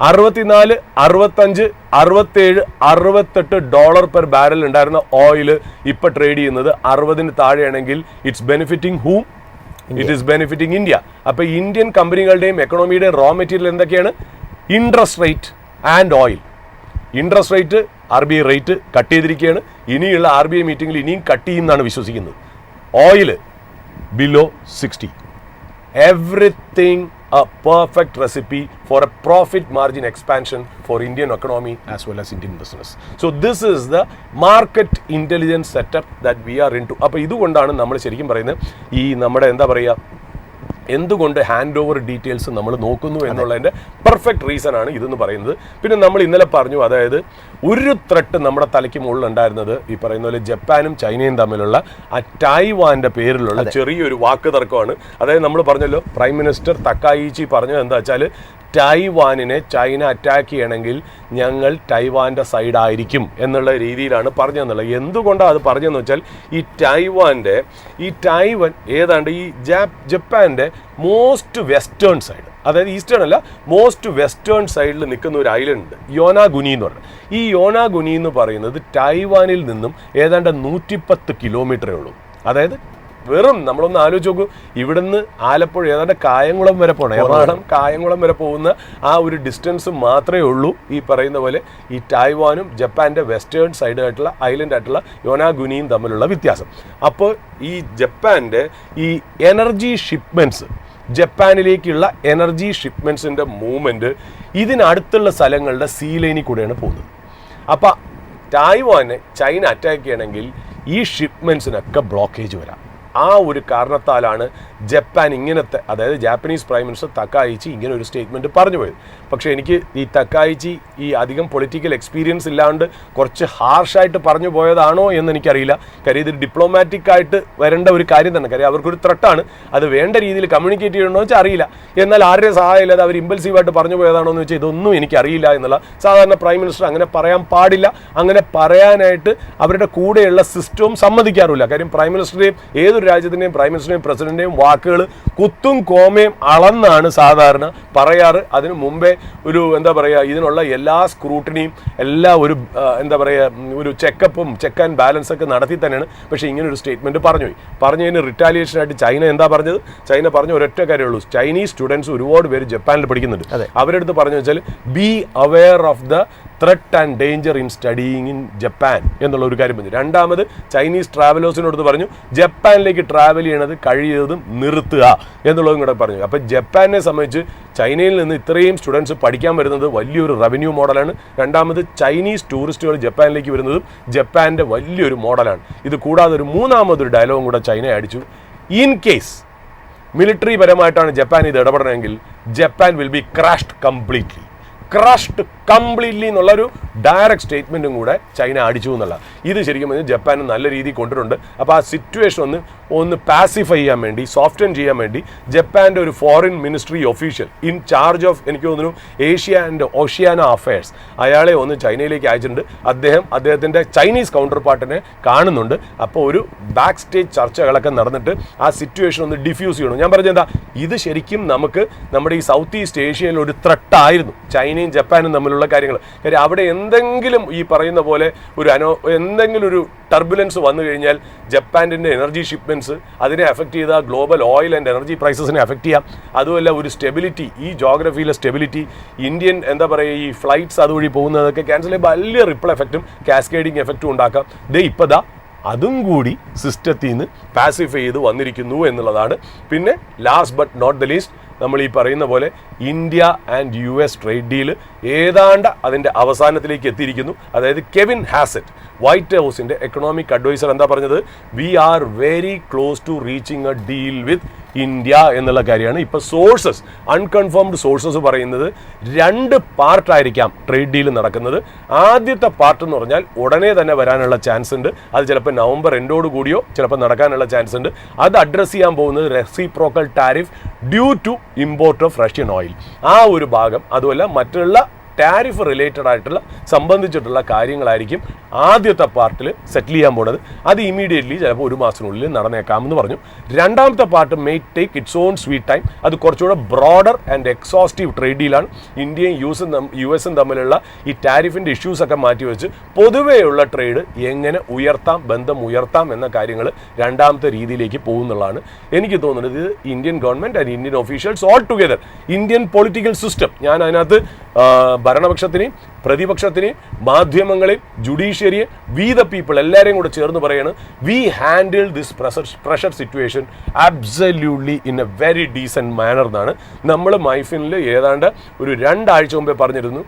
64, 65, 67, 68 ഡോളർ പെർ ബാരൽ ഉണ്ടായിരുന്ന ഓയിൽ ഇപ്പൊ ട്രേഡ് ചെയ്യുന്നത് 60-ന് താഴെയാണെങ്കിൽ it's benefiting whom? It is benefiting India. അപ്പൊ ഇന്ത്യൻ കമ്പനികളുടെയും എക്കണോമിയുടെയും റോ മെറ്റീരിയൽ എന്തൊക്കെയാണ്? Interest rate and oil. Interest rate RBI rate cut ചെയ്തിരിക്കുകയാണ്. ഇനിയുള്ള RBI മീറ്റിംഗിൽ ഇനിയും കട്ട് ചെയ്യുമെന്നാണ് വിശ്വസിക്കുന്നത്. Oil below 60. Everything a perfect recipe for a profit margin expansion for Indian economy as well as Indian business. So this is the market intelligence setup that we are into. അപ്പോൾ ഇതുകൊണ്ടാണ് നമ്മൾ ശരിക്കും പറയുന്നത് ഈ നമ്മുടെ എന്താ പറയുക, എന്തുകൊണ്ട് ഹാൻഡ് ഓവർ ഡീറ്റെയിൽസ് നമ്മൾ നോക്കുന്നു എന്നുള്ളതിൻ്റെ പെർഫെക്റ്റ് റീസൺ ആണ് ഇതെന്ന് പറയുന്നത്. പിന്നെ നമ്മൾ ഇന്നലെ പറഞ്ഞു, അതായത് ഒരു ത്രെട്ട് നമ്മുടെ തലയ്ക്ക് മുകളിൽ ഉണ്ടായിരുന്നത് ഈ പറയുന്ന പോലെ ജപ്പാനും ചൈനയും തമ്മിലുള്ള ആ ടൈവാൻ്റെ പേരിലുള്ള ചെറിയൊരു വാക്ക് തർക്കമാണ്. അതായത് നമ്മൾ പറഞ്ഞല്ലോ, പ്രൈം മിനിസ്റ്റർ തക്കായിച്ചി പറഞ്ഞത് എന്താ വെച്ചാൽ, ടൈവാനിനെ ചൈന അറ്റാക്ക് ചെയ്യണമെങ്കിൽ ഞങ്ങൾ ടൈവാൻ്റെ സൈഡായിരിക്കും എന്നുള്ള രീതിയിലാണ് പറഞ്ഞതെന്നുള്ളത്. എന്തുകൊണ്ടാണ് അത് പറഞ്ഞതെന്ന് വെച്ചാൽ, ഈ ടൈവൻ ഏതാണ്ട് ഈ ജപ്പാൻ്റെ മോസ്റ്റ് വെസ്റ്റേൺ സൈഡ്, അതായത് ഈസ്റ്റേൺ അല്ല, മോസ്റ്റ് വെസ്റ്റേൺ സൈഡിൽ നിൽക്കുന്ന ഒരു ഐലൻഡ് ഉണ്ട്, യോനാഗുനി എന്ന് പറഞ്ഞത്. ഈ യോനാഗുനി എന്ന് പറയുന്നത് ടൈവാനിൽ നിന്നും ഏതാണ്ട് 110 കിലോമീറ്ററേ ഉള്ളൂ. അതായത് വെറും നമ്മളൊന്ന് ആലോചിച്ച് നോക്കൂ, ഇവിടുന്ന് ആലപ്പുഴ ഏതാണ്ട് കായംകുളം വരെ പോകണം, എറണാകുളം കായംകുളം വരെ പോകുന്ന ആ ഒരു ഡിസ്റ്റൻസ് മാത്രമേ ഉള്ളൂ ഈ പറയുന്ന പോലെ ഈ ടൈവാനും ജപ്പാൻ്റെ വെസ്റ്റേൺ സൈഡ് ആയിട്ടുള്ള ഐലൻഡ് ആയിട്ടുള്ള യോനാഗുനിയും തമ്മിലുള്ള വ്യത്യാസം. അപ്പോൾ ഈ ജപ്പാൻ്റെ ഈ എനർജി ഷിപ്മെൻറ്റ്സ് ജപ്പാനിലേക്കുള്ള എനർജി ഷിപ്മെൻറ്റ്സിൻ്റെ മൂവ്മെൻറ്റ് ഇതിനടുത്തുള്ള സ്ഥലങ്ങളുടെ സീ ലൈനിൽ കൂടെയാണ് പോകുന്നത്. അപ്പോൾ തായ്വാനെ ചൈന അറ്റാക്ക് ചെയ്യണമെങ്കിൽ ഈ ഷിപ്മെൻറ്റ്സിനൊക്കെ ബ്ലോക്കേജ് വരാം. ആ ഒരു കാരണത്താലാണ് ജപ്പാൻ ഇങ്ങനത്തെ, അതായത് ജാപ്പനീസ് പ്രൈം മിനിസ്റ്റർ തക്കായിച്ചി ഇങ്ങനെ ഒരു സ്റ്റേറ്റ്മെൻറ്റ് പറഞ്ഞു പോയത്. പക്ഷേ എനിക്ക് ഈ തക്കായിച്ചി ഈ അധികം പൊളിറ്റിക്കൽ എക്സ്പീരിയൻസ് ഇല്ലാണ്ട് കുറച്ച് ഹാർഷായിട്ട് പറഞ്ഞു പോയതാണോ എന്ന് എനിക്കറിയില്ല. കാര്യം ഇത് ഡിപ്ലോമാറ്റിക് ആയിട്ട് വരേണ്ട ഒരു കാര്യം തന്നെ. കാര്യം അവർക്കൊരു ത്രെട്ടാണ്, അത് വേണ്ട രീതിയിൽ കമ്മ്യൂണിക്കേറ്റ് ചെയ്യണമെന്ന് വെച്ചാൽ അറിയില്ല. എന്നാൽ ആരുടെ സഹായം ഇല്ലാതെ അവർ ഇമ്പൾസീവായിട്ട് പറഞ്ഞു പോയതാണോ എന്ന് വെച്ചാൽ ഇതൊന്നും എനിക്കറിയില്ല എന്നുള്ള. സാധാരണ പ്രൈം മിനിസ്റ്റർ അങ്ങനെ പറയാൻ പാടില്ല. അങ്ങനെ പറയാനായിട്ട് അവരുടെ കൂടെയുള്ള സിസ്റ്റവും സമ്മതിക്കാറില്ല. കാര്യം പ്രൈം മിനിസ്റ്ററുടെയും ഏതൊരു രാജ്യത്തിൻ്റെയും പ്രൈം മിനിസ്റ്ററിൻ്റെയും പ്രസിഡന്റിൻ്റെയും വാക്കുകൾ കുത്തും കോമയും അളന്നാണ് സാധാരണ പറയാറ്. അതിനു മുമ്പേ ഒരു എന്താ പറയുക, ഇതിനുള്ള എല്ലാ സ്ക്രൂട്ടിനിയും എല്ലാ ഒരു എന്താ പറയുക ഒരു ചെക്ക് ആൻഡ് ബാലൻസ് ഒക്കെ നടത്തി തന്നെയാണ്. പക്ഷേ ഇങ്ങനെ ഒരു സ്റ്റേറ്റ്മെൻറ്റ് പറഞ്ഞതിന് റിറ്റാലിയേഷനായിട്ട് ചൈന എന്താ പറഞ്ഞത്? ചൈന പറഞ്ഞ ഒരൊറ്റ കാര്യമുള്ളൂ, ചൈനീസ് സ്റ്റുഡൻസ് ഒരുപാട് പേര് ജപ്പാനിൽ പഠിക്കുന്നുണ്ട്. അവരുടെ അടുത്ത് പറഞ്ഞു വെച്ചാൽ be aware of the threat and danger in studying in Japan എന്നുള്ള ഒരു കാര്യം പറഞ്ഞു. രണ്ടാമത് ചൈനീസ് ട്രാവലേഴ്സിനോട് പറഞ്ഞു ജപ്പാനിലേക്ക് ട്രാവൽ ചെയ്യണത് കഴിയുന്നതും നിർത്തുക എന്നുള്ളതും കൂടെ പറഞ്ഞു. അപ്പം ജപ്പാനെ സംബന്ധിച്ച് ചൈനയിൽ നിന്ന് ഇത്രയും സ്റ്റുഡൻസ് പഠിക്കാൻ വരുന്നത് വലിയൊരു റവന്യൂ മോഡലാണ്. രണ്ടാമത് ചൈനീസ് ടൂറിസ്റ്റുകൾ ജപ്പാനിലേക്ക് വരുന്നതും ജപ്പാൻ്റെ വലിയൊരു മോഡലാണ്. ഇത് കൂടാതെ ഒരു മൂന്നാമതൊരു ഡയലോഗും കൂടെ ചൈന അടിച്ചു. ഇൻ കേസ് മിലിറ്ററി പരമായിട്ടാണ് ജപ്പാൻ ഇത് ഇടപെടണമെങ്കിൽ Japan will be crashed completely എന്നുള്ളൊരു ഡയറക്റ്റ് സ്റ്റേറ്റ്മെൻറ്റും കൂടെ ചൈന അടിച്ചു എന്നുള്ള. ഇത് ശരിക്കും പറഞ്ഞാൽ ജപ്പാൻ നല്ല രീതിയിൽ കൊണ്ടിട്ടുണ്ട്. അപ്പോൾ ആ സിറ്റുവേഷൻ ഒന്ന് പാസിഫൈ ചെയ്യാൻ വേണ്ടി, സോഫ്റ്റൻ ചെയ്യാൻ വേണ്ടി ജപ്പാൻ്റെ ഒരു foreign ministry official in charge of എനിക്ക് തോന്നുന്നു ഏഷ്യ ആൻഡ് ഓഷ്യാന അഫയേഴ്സ് അയാളെ ഒന്ന് ചൈനയിലേക്ക് അയച്ചിട്ടുണ്ട്. അദ്ദേഹത്തിൻ്റെ ചൈനീസ് കൗണ്ടർ പാർട്ടിനെ കാണുന്നുണ്ട്. അപ്പോൾ ഒരു ബാക്ക് സ്റ്റേജ് ചർച്ചകളൊക്കെ നടന്നിട്ട് ആ സിറ്റുവേഷൻ ഒന്ന് ഡിഫ്യൂസ് ചെയ്യണം. ഞാൻ പറഞ്ഞെന്താ, ഇത് ശരിക്കും നമുക്ക് നമ്മുടെ ഈ സൗത്ത് ഈസ്റ്റ് ഏഷ്യയിൽ ഒരു ത്രെട്ടായിരുന്നു ചൈനയും ജപ്പാനും തമ്മിലുള്ള കാര്യങ്ങൾ. കാര്യം അവിടെ എന്തെങ്കിലും ഈ പറയുന്ന പോലെ എന്തെങ്കിലും ഒരു ടർബുലൻസ് വന്നു കഴിഞ്ഞാൽ ജപ്പാൻ്റെ എനർജി ഷിപ്മെൻറ്റ്സ് അതിനെ അഫക്റ്റ് ചെയ്ത ഗ്ലോബൽ ഓയിൽ ആൻഡ് എനർജി പ്രൈസസിനെ അഫക്റ്റ് ചെയ്യാം. അതുമല്ല ഒരു സ്റ്റെബിലിറ്റി, ഈ ജോഗ്രഫിയിലെ സ്റ്റെബിലിറ്റി, ഇന്ത്യൻ എന്താ പറയുക ഈ ഫ്ലൈറ്റ്സ് അതുവഴി പോകുന്നതൊക്കെ ക്യാൻസൽ ചെയ്യുമ്പോൾ വലിയ റിപ്പിൾ എഫക്റ്റും കാസ്കേഡിങ് എഫക്റ്റും ഉണ്ടാക്കാം. ഇപ്പോൾ അതും കൂടി സിസ്റ്റത്തിൽ നിന്ന് പാസിഫൈ ചെയ്ത് വന്നിരിക്കുന്നു എന്നുള്ളതാണ്. പിന്നെ last but not the least, നമ്മൾ ഈ പറയുന്ന പോലെ India and US trade deal ഏതാണ്ട് അതിൻ്റെ അവസാനത്തിലേക്ക് എത്തിയിരിക്കുന്നു. അതായത് കെവിൻ ഹാസറ്റ്, വൈറ്റ് ഹൗസിൻ്റെ എക്കണോമിക് അഡ്വൈസർ എന്താ പറഞ്ഞത്? We are very close to reaching a deal with India എന്നുള്ള കാര്യമാണ്. ഇപ്പോൾ സോഴ്സസ്, അൺകൺഫേംഡ് സോഴ്സസ് പറയുന്നത് 2 പാർട്ടായിരിക്കാം ട്രേഡ് ഡീൽ നടക്കുന്നത്. ആദ്യത്തെ പാർട്ട് എന്ന് പറഞ്ഞാൽ ഉടനെ തന്നെ വരാനുള്ള ചാൻസ് ഉണ്ട്. അത് ചിലപ്പോൾ നവംബർ എൻഡോട് കൂടിയോ ചിലപ്പോൾ നടക്കാനുള്ള ചാൻസ് ഉണ്ട്. അത് അഡ്രസ്സ് ചെയ്യാൻ പോകുന്നത് reciprocal tariff due to import of Russian oil, ആ ഒരു ഭാഗം. അതുമല്ല മറ്റുള്ള ടാരിഫ് റിലേറ്റഡ് ആയിട്ടുള്ള സംബന്ധിച്ചിട്ടുള്ള കാര്യങ്ങളായിരിക്കും ആദ്യത്തെ പാർട്ടിൽ സെറ്റിൽ ചെയ്യാൻ പോകുന്നത്. അത് ഇമീഡിയറ്റ്ലി ചിലപ്പോൾ 1 മാസത്തിനുള്ളിൽ നടന്നേക്കാമെന്ന് പറഞ്ഞു. രണ്ടാമത്തെ part may take it's on sweet time. അത് കുറച്ചുകൂടെ ബ്രോഡർ ആൻഡ് എക്സോസ്റ്റീവ് ട്രേഡ് ഡീലാണ്. ഇന്ത്യയും US തമ്മിലുള്ള ഈ ടാരിഫിൻ്റെ ഇഷ്യൂസൊക്കെ മാറ്റിവെച്ച് പൊതുവെയുള്ള ട്രേഡ് എങ്ങനെ ബന്ധം ഉയർത്താം എന്ന കാര്യങ്ങൾ രണ്ടാമത്തെ രീതിയിലേക്ക് പോകുന്നുള്ളതാണ് എനിക്ക് തോന്നുന്നത്. ഇത് Indian government and Indian officials all together, Indian political system, ഞാൻ അതിനകത്ത് ഭരണപക്ഷത്തിനെയും പ്രതിപക്ഷത്തിനെയും മാധ്യമങ്ങളെയും ജുഡീഷ്യറിയെ വി ദ പീപ്പിൾ എല്ലാവരെയും കൂടെ ചേർന്ന് പറയാണ് we handle this pressure situation absolutely in a very decent manner എന്നാണ് നമ്മൾ മൈഫിനിൽ ഏതാണ്ട് ഒരു 2 ആഴ്ച മുമ്പേ പറഞ്ഞിരുന്നു.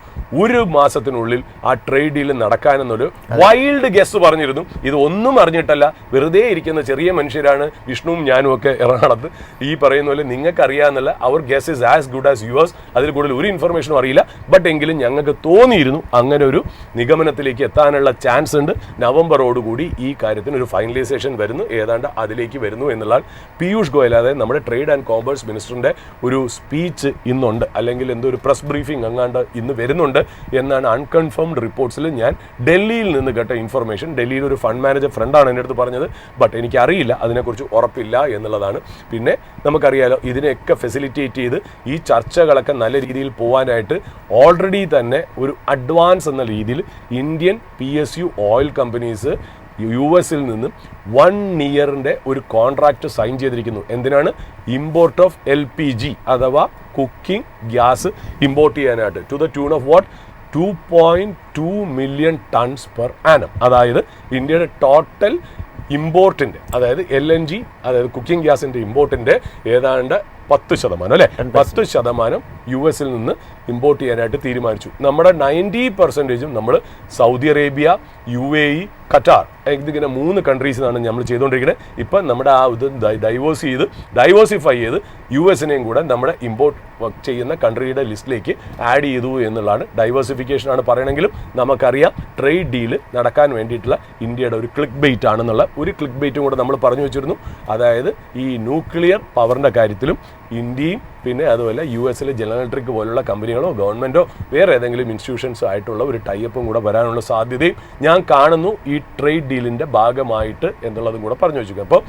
1 മാസത്തിനുള്ളിൽ ആ ട്രേഡ് ഡീൽ നടക്കാനെന്നൊരു വൈൽഡ് ഗസ് പറഞ്ഞിരുന്നു. ഇത് ഒന്നും അറിഞ്ഞിട്ടല്ല, വെറുതെ ഇരിക്കുന്ന ചെറിയ മനുഷ്യരാണ് വിഷ്ണുവും ഞാനും ഒക്കെ എറണാകുളത്ത്. ഈ പറയുന്ന പോലെ നിങ്ങൾക്ക് അറിയാമെന്നല്ല, അവർ guess is as good as yours. അതിൽ കൂടുതൽ ഒരു ഇൻഫർമേഷനും അറിയില്ല. ബട്ട് എങ്കിലും ഞങ്ങൾക്ക് തോന്നിയിരുന്നു അങ്ങനെ ഒരു നിഗമനത്തിലേക്ക് എത്താനുള്ള ചാൻസ് ഉണ്ട്. നവംബറോടുകൂടി ഈ കാര്യത്തിന് ഒരു ഫൈനലൈസേഷൻ വരുന്നു, ഏതാണ്ട് അതിലേക്ക് വരുന്നു എന്നുള്ളതാണ്. പീയൂഷ് ഗോയൽ, അതായത് നമ്മുടെ ട്രേഡ് ആൻഡ് കോമേഴ്സ് മിനിസ്റ്ററിൻ്റെ ഒരു സ്പീച്ച് ഇന്നുണ്ട്, അല്ലെങ്കിൽ എന്തോ ഒരു പ്രസ് ബ്രീഫിംഗ് അങ്ങാണ്ട് ഇന്ന് വരുന്നുണ്ട് എന്നാണ് അൺകൺഫേംഡ് റിപ്പോർട്ട്സിൽ ഞാൻ ഡൽഹിയിൽ നിന്ന് കേട്ട ഇൻഫർമേഷൻ. ഡൽഹിയിൽ ഒരു ഫണ്ട് മാനേജർ ഫ്രണ്ടാണ് എൻ്റെ അടുത്ത് പറഞ്ഞത്. ബട്ട് എനിക്കറിയില്ല, അതിനെക്കുറിച്ച് ഉറപ്പില്ല എന്നുള്ളതാണ്. പിന്നെ നമുക്കറിയാലോ, ഇതിനെയൊക്കെ ഫെസിലിറ്റേറ്റ് ചെയ്ത് ഈ ചർച്ചകളൊക്കെ നല്ല രീതിയിൽ പോകാനായിട്ട് ഓൾറെഡി തന്നെ ഒരു അഡ്വാൻസ് എന്ന രീതിയിൽ Indian PSU oil companies US നിന്നും 1 ഇയറിൻ്റെ ഒരു കോൺട്രാക്റ്റ് സൈൻ ചെയ്തിരിക്കുന്നു. എന്തിനാണ്? ഇമ്പോർട്ട് ഓഫ് LPG അഥവാ കുക്കിംഗ് ഗ്യാസ് ഇമ്പോർട്ട് ചെയ്യാനായിട്ട് to the tune of what 2.2 million tons per annum. അതായത് ഇന്ത്യയുടെ ടോട്ടൽ ഇമ്പോർട്ടിൻ്റെ, അതായത് LNG, അതായത് കുക്കിംഗ് ഗ്യാസിൻ്റെ ഇമ്പോർട്ടിൻ്റെ ഏതാണ്ട് 10% അല്ലേ, 10% US നിന്ന് ഇമ്പോർട്ട് ചെയ്യാനായിട്ട് തീരുമാനിച്ചു. നമ്മുടെ 90% നമ്മൾ സൗദി അറേബ്യ, UAE, ഖറ്റാർ, ഇതിങ്ങനെ 3 കൺട്രീസിനാണ് നമ്മൾ ചെയ്തുകൊണ്ടിരിക്കുന്നത്. ഇപ്പം നമ്മുടെ ആ ഇത് ഡൈവേഴ്സിഫൈ ചെയ്ത് US-നെയും കൂടെ നമ്മുടെ ഇമ്പോർട്ട് ചെയ്യുന്ന കൺട്രിയുടെ ലിസ്റ്റിലേക്ക് ആഡ് ചെയ്തു എന്നുള്ളതാണ്. ഡൈവേഴ്സിഫിക്കേഷൻ ആണ് പറയണമെങ്കിലും നമുക്കറിയാം ട്രേഡ് ഡീല് നടക്കാൻ വേണ്ടിയിട്ടുള്ള ഇന്ത്യയുടെ ഒരു ക്ലിക്ക് ബെയ്റ്റ് ആണെന്നുള്ള ഒരു ക്ലിക്ക് ബെയ്റ്റും കൂടെ നമ്മൾ പറഞ്ഞു വെച്ചിരുന്നു. അതായത് ഈ ന്യൂക്ലിയർ പവറിൻ്റെ കാര്യത്തിലും ഇന്ത്യയും പിന്നെ അതുപോലെ US-ലെ ജനറൽ ഇലക്ട്രിക് പോലുള്ള കമ്പനികളോ ഗവൺമെൻറ്റോ വേറെ ഏതെങ്കിലും ഇൻസ്റ്റിറ്റ്യൂഷൻസോ ആയിട്ടുള്ള ഒരു ടൈപ്പും കൂടെ വരാനുള്ള സാധ്യതയും ഞാൻ കാണുന്നു ഈ ട്രേഡ് ഡീലിൻ്റെ ഭാഗമായിട്ട് എന്നുള്ളതും കൂടെ പറഞ്ഞു വെച്ചു. അപ്പോൾ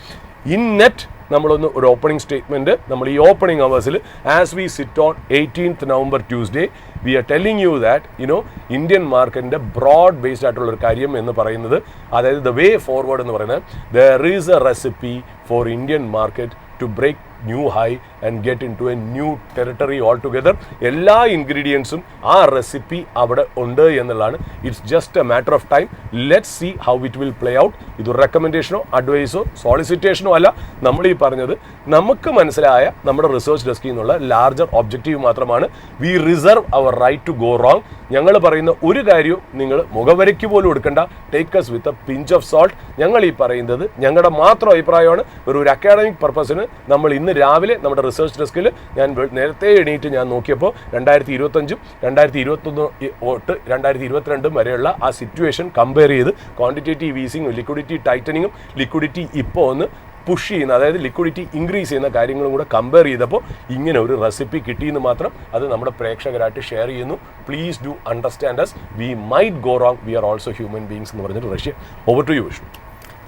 ഇൻ നെറ്റ് നമ്മളൊന്ന് ഒരു ഓപ്പണിംഗ് സ്റ്റേറ്റ്മെൻറ്റ് നമ്മൾ ഈ ഓപ്പണിംഗ് അവേഴ്സിൽ as we sit on 18th November Tuesday we are telling you that Indian മാർക്കറ്റിൻ്റെ ബ്രോഡ് ബേസ്ഡ് ആയിട്ടുള്ള ഒരു കാര്യം എന്ന് പറയുന്നത്, അതായത് ദ വേ ഫോർവേഡ് എന്ന് പറയുന്നത് there is a recipe for Indian market to break new high and get in to a new territory all together. എല്ലാ ഇൻഗ്രീഡിയൻസും ആ റെസിപ്പി അവിടെ ഉണ്ട് എന്നുള്ളതാണ്. It's just a matter of time. Let's see how it will play out. ഇതൊരു റെക്കമെൻഡേഷനോ അഡ്വൈസോ സോളിസിറ്റേഷനോ അല്ല. നമ്മൾ ഈ പറഞ്ഞത് നമുക്ക് മനസ്സിലായ നമ്മുടെ റിസർച്ച് ഡെസ്കിൽ നിന്നുള്ള ലാർജർ ഒബ്ജക്റ്റീവ് മാത്രമാണ്. We reserve our right to go wrong. ഞങ്ങൾ പറയുന്ന ഒരു കാര്യവും നിങ്ങൾ മുഖവരയ്ക്ക് പോലും എടുക്കേണ്ട. Take us with a pinch of salt. ഞങ്ങൾ ഈ പറയുന്നത് ഞങ്ങളുടെ മാത്രം അഭിപ്രായമാണ്. ഒരു അക്കാഡമിക് പർപ്പസിന് നമ്മൾ ഇന്ന് രാവിലെ നമ്മുടെ റിസർച്ച് ഡെസ്കിൽ ഞാൻ നേരത്തെ എണീറ്റ് ഞാൻ നോക്കിയപ്പോൾ 2025 2021 തൊട്ട് 2022 വരെയുള്ള ആ സിറ്റുവേഷൻ കമ്പയർ ചെയ്ത് ക്വാണ്ടിറ്റേറ്റീവ് ഈസിങ്ങും ലിക്വിഡിറ്റി ടൈറ്റനിങ്ങും ലിക്വിഡിറ്റി ഇപ്പോൾ ഒന്ന് പുഷ് ചെയ്യുന്ന, അതായത് ലിക്വിഡിറ്റി ഇൻക്രീസ് ചെയ്യുന്ന കാര്യങ്ങളും കൂടെ കമ്പയർ ചെയ്തപ്പോൾ ഇങ്ങനെ ഒരു റെസിപ്പി കിട്ടിയെന്ന് മാത്രം. അത് നമ്മുടെ പ്രേക്ഷകരായിട്ട് ഷെയർ ചെയ്യുന്നു. Please do understand us. We might go wrong, we are also human beings എന്ന് പറഞ്ഞിട്ട് Russia. Over to you Vishnu.